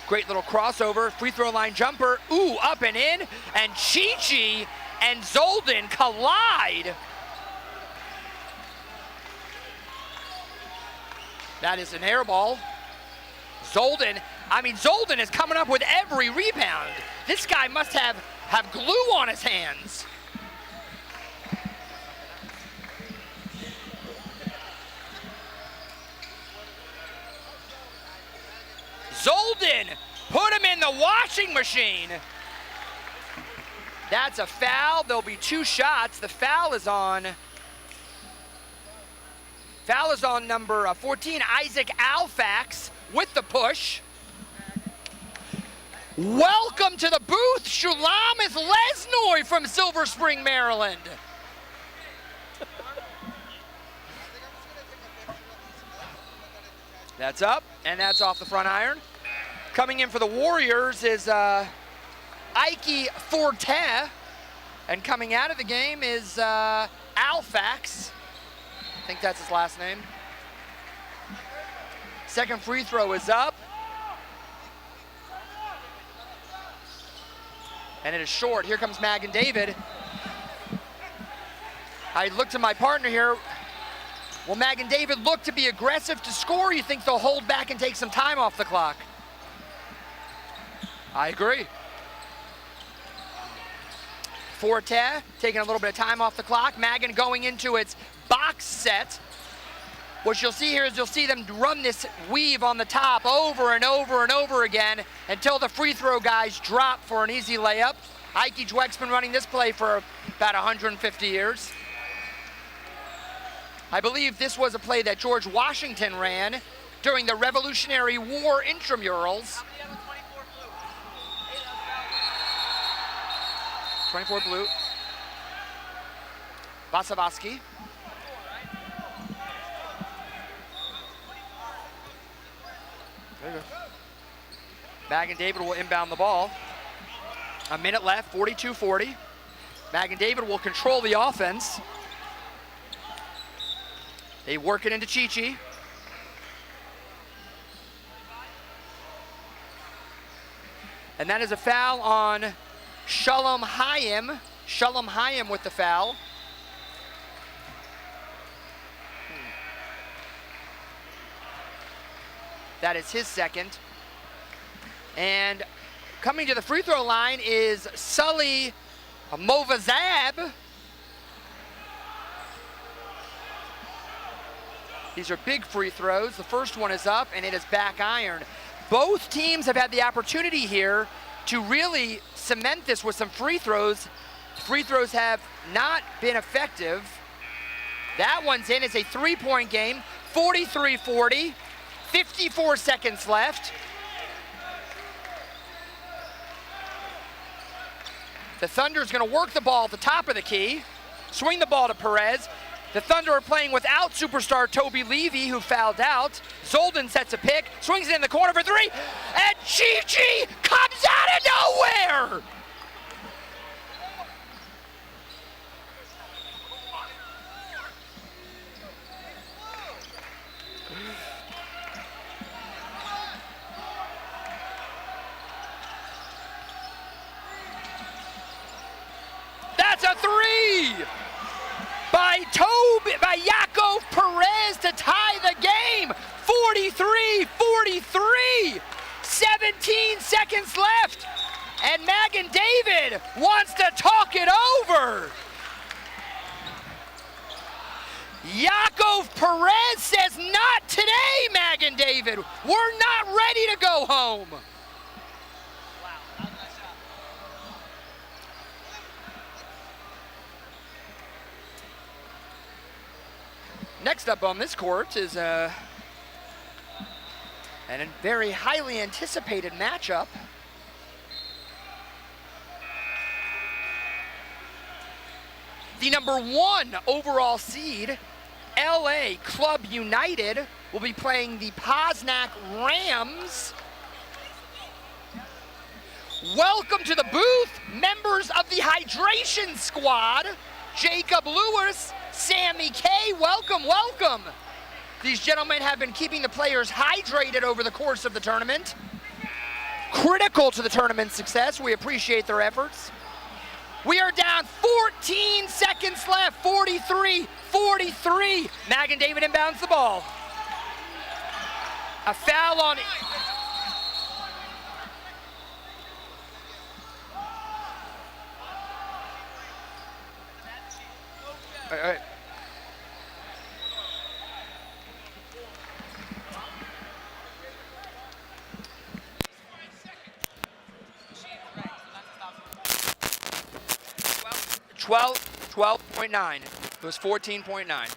Speaker 3: Great little crossover, free throw line jumper. Ooh, up and in. And Chichi and Zolden collide. That is an air ball. Zolden is coming up with every rebound. This guy must have glue on his hands. Zolden, put him in the washing machine. That's a foul. There'll be 2 shots. The foul is on number 14, Isaac Alfax with the push. Welcome to the booth, Shulamis Lesnoy from Silver Spring, Maryland. That's up, and that's off the front iron. Coming in for the Warriors is Ike Forte, and coming out of the game is Alfax. I think that's his last name. Second free throw is up. And it is short. Here comes Magen David. I looked at my partner here. Will Magen David look to be aggressive to score? Or you think they'll hold back and take some time off the clock? I agree. Forte taking a little bit of time off the clock. Magen going into its box set. What you'll see here is you'll see them run this weave on the top over and over and over again until the free throw guys drop for an easy layup. Ike Dweck's been running this play for about 150 years. I believe this was a play that George Washington ran during the Revolutionary War intramurals. 24 blue. Vasavsky. There you go. Magen David will inbound the ball. A minute left, 42-40. Magen David will control the offense. They work it into Chi-Chi. And that is a foul on Shalom Hayim. Shalom Hayim with the foul. That is his second. And coming to the free throw line is Sully Movazab. These are big free throws. The first one is up, and it is back iron. Both teams have had the opportunity here to really cement this with some free throws. Free throws have not been effective. That one's in. It's a three-point game, 43-40, 54 seconds left. The Thunder's gonna work the ball at the top of the key, swing the ball to Perez. The Thunder are playing without superstar Toby Levy, who fouled out. Zolden sets a pick, swings it in the corner for three, and Chi-Chi comes out of nowhere! That's a three! By Yaakov Perez to tie the game. 43-43. 17 seconds left. And Magen David wants to talk it over. Yaakov Perez says, not today, Magen David. We're not ready to go home. Next up on this court is a very highly anticipated matchup. The #1 overall seed, LA Club United, will be playing the Poznak Rams. Welcome to the booth, members of the hydration squad. Jacob Lewis, Sammy K, welcome, welcome. These gentlemen have been keeping the players hydrated over the course of the tournament. Critical to the tournament's success. We appreciate their efforts. We are down 14 seconds left, 43-43. Magen David inbounds the ball. A foul on... All right. $12.9. It was 14.9.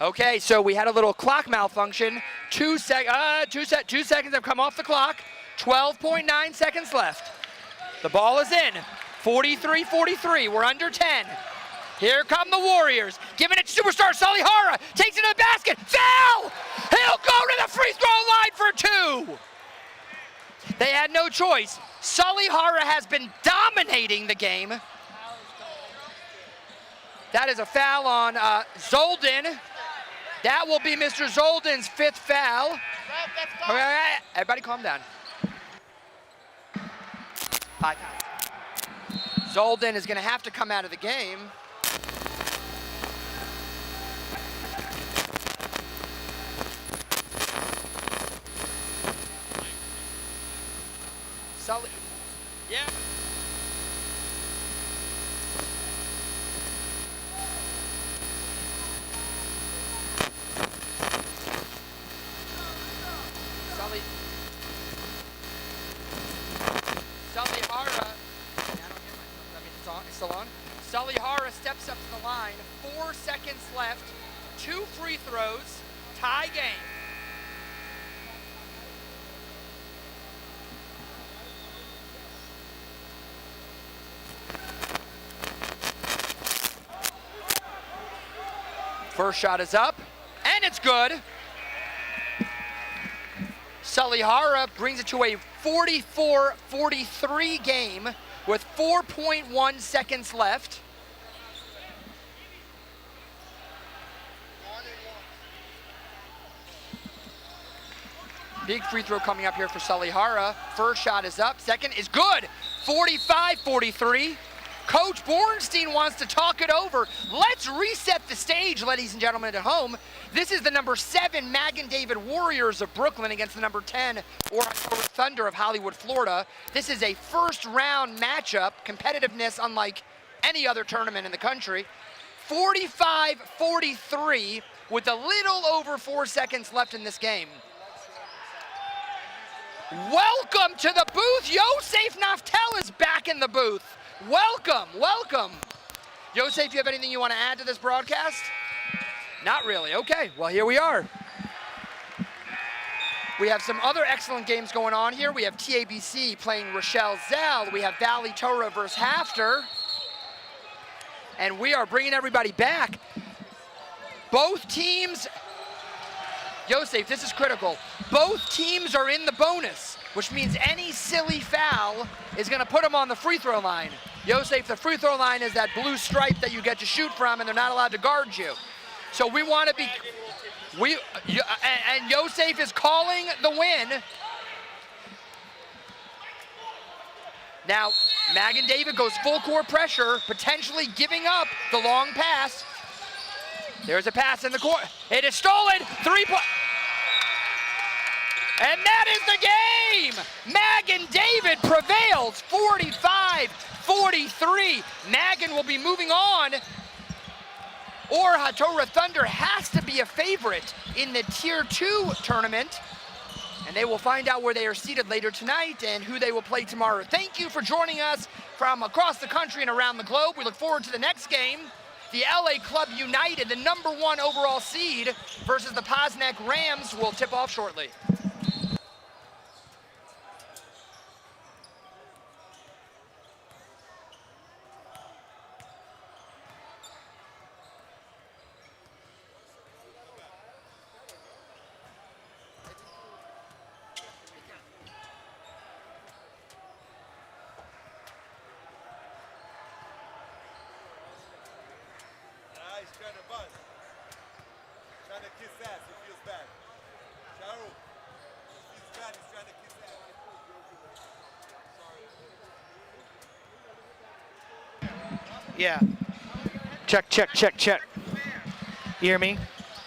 Speaker 3: Okay, so we had a little clock malfunction. 2 seconds have come off the clock. 12.9 seconds left. The ball is in. 43-43. We're under 10. Here come the Warriors. Giving it to superstar Sully Hara. Takes it to the basket. Foul! He'll go to the free throw line for two. They had no choice. Sully Hara has been dominating the game. That is a foul on Zolden. That will be Mr. Zolden's 5th foul. All right, everybody calm down. 5 times. Zolden is going to have to come out of the game. Sully. Yeah. left, 2 free throws, tie game. First shot is up, and it's good. Hatorah brings it to a 44-43 game with 4.1 seconds left. Big free throw coming up here for Hatorah. First shot is up, second is good. 45-43. Coach Bornstein wants to talk it over. Let's reset the stage, ladies and gentlemen at home. This is the number 7 Magen David Warriors of Brooklyn against the number 10 Hatorah Thunder of Hollywood, Florida. This is a first round matchup, competitiveness unlike any other tournament in the country. 45-43 with a little over 4 seconds left in this game. Welcome to the booth. Yosef Naftel is back in the booth. Welcome, welcome. Yosef, you have anything you want to add to this broadcast? Not really. Okay, well, here we are. We have some other excellent games going on here. We have TABC playing Rochelle Zell. We have Valley Torah versus Hafter. And we are bringing everybody back. Both teams, Yosef, this is critical. Both teams are in the bonus, which means any silly foul is going to put them on the free throw line. Yosef, the free throw line is that blue stripe that you get to shoot from, and they're not allowed to guard you. So we want to be, and Yosef is calling the win. Now, Magen David goes full court pressure, potentially giving up the long pass. There's a pass in the court. It is stolen. 3-point. And that is the game! Magen David prevails, 45-43. Magen will be moving on. Or Hatorah Thunder has to be a favorite in the Tier 2 tournament. And they will find out where they are seated later tonight and who they will play tomorrow. Thank you for joining us from across the country and around the globe. We look forward to the next game. The LA Club United, the number 1 overall seed, versus the Poznak Rams, will tip off shortly.
Speaker 4: He's trying to buzz. Trying to kiss ass. He feels bad. Sharu. He feels bad. He's trying to kiss ass.
Speaker 5: Yeah. Check, check, check, check. You hear me?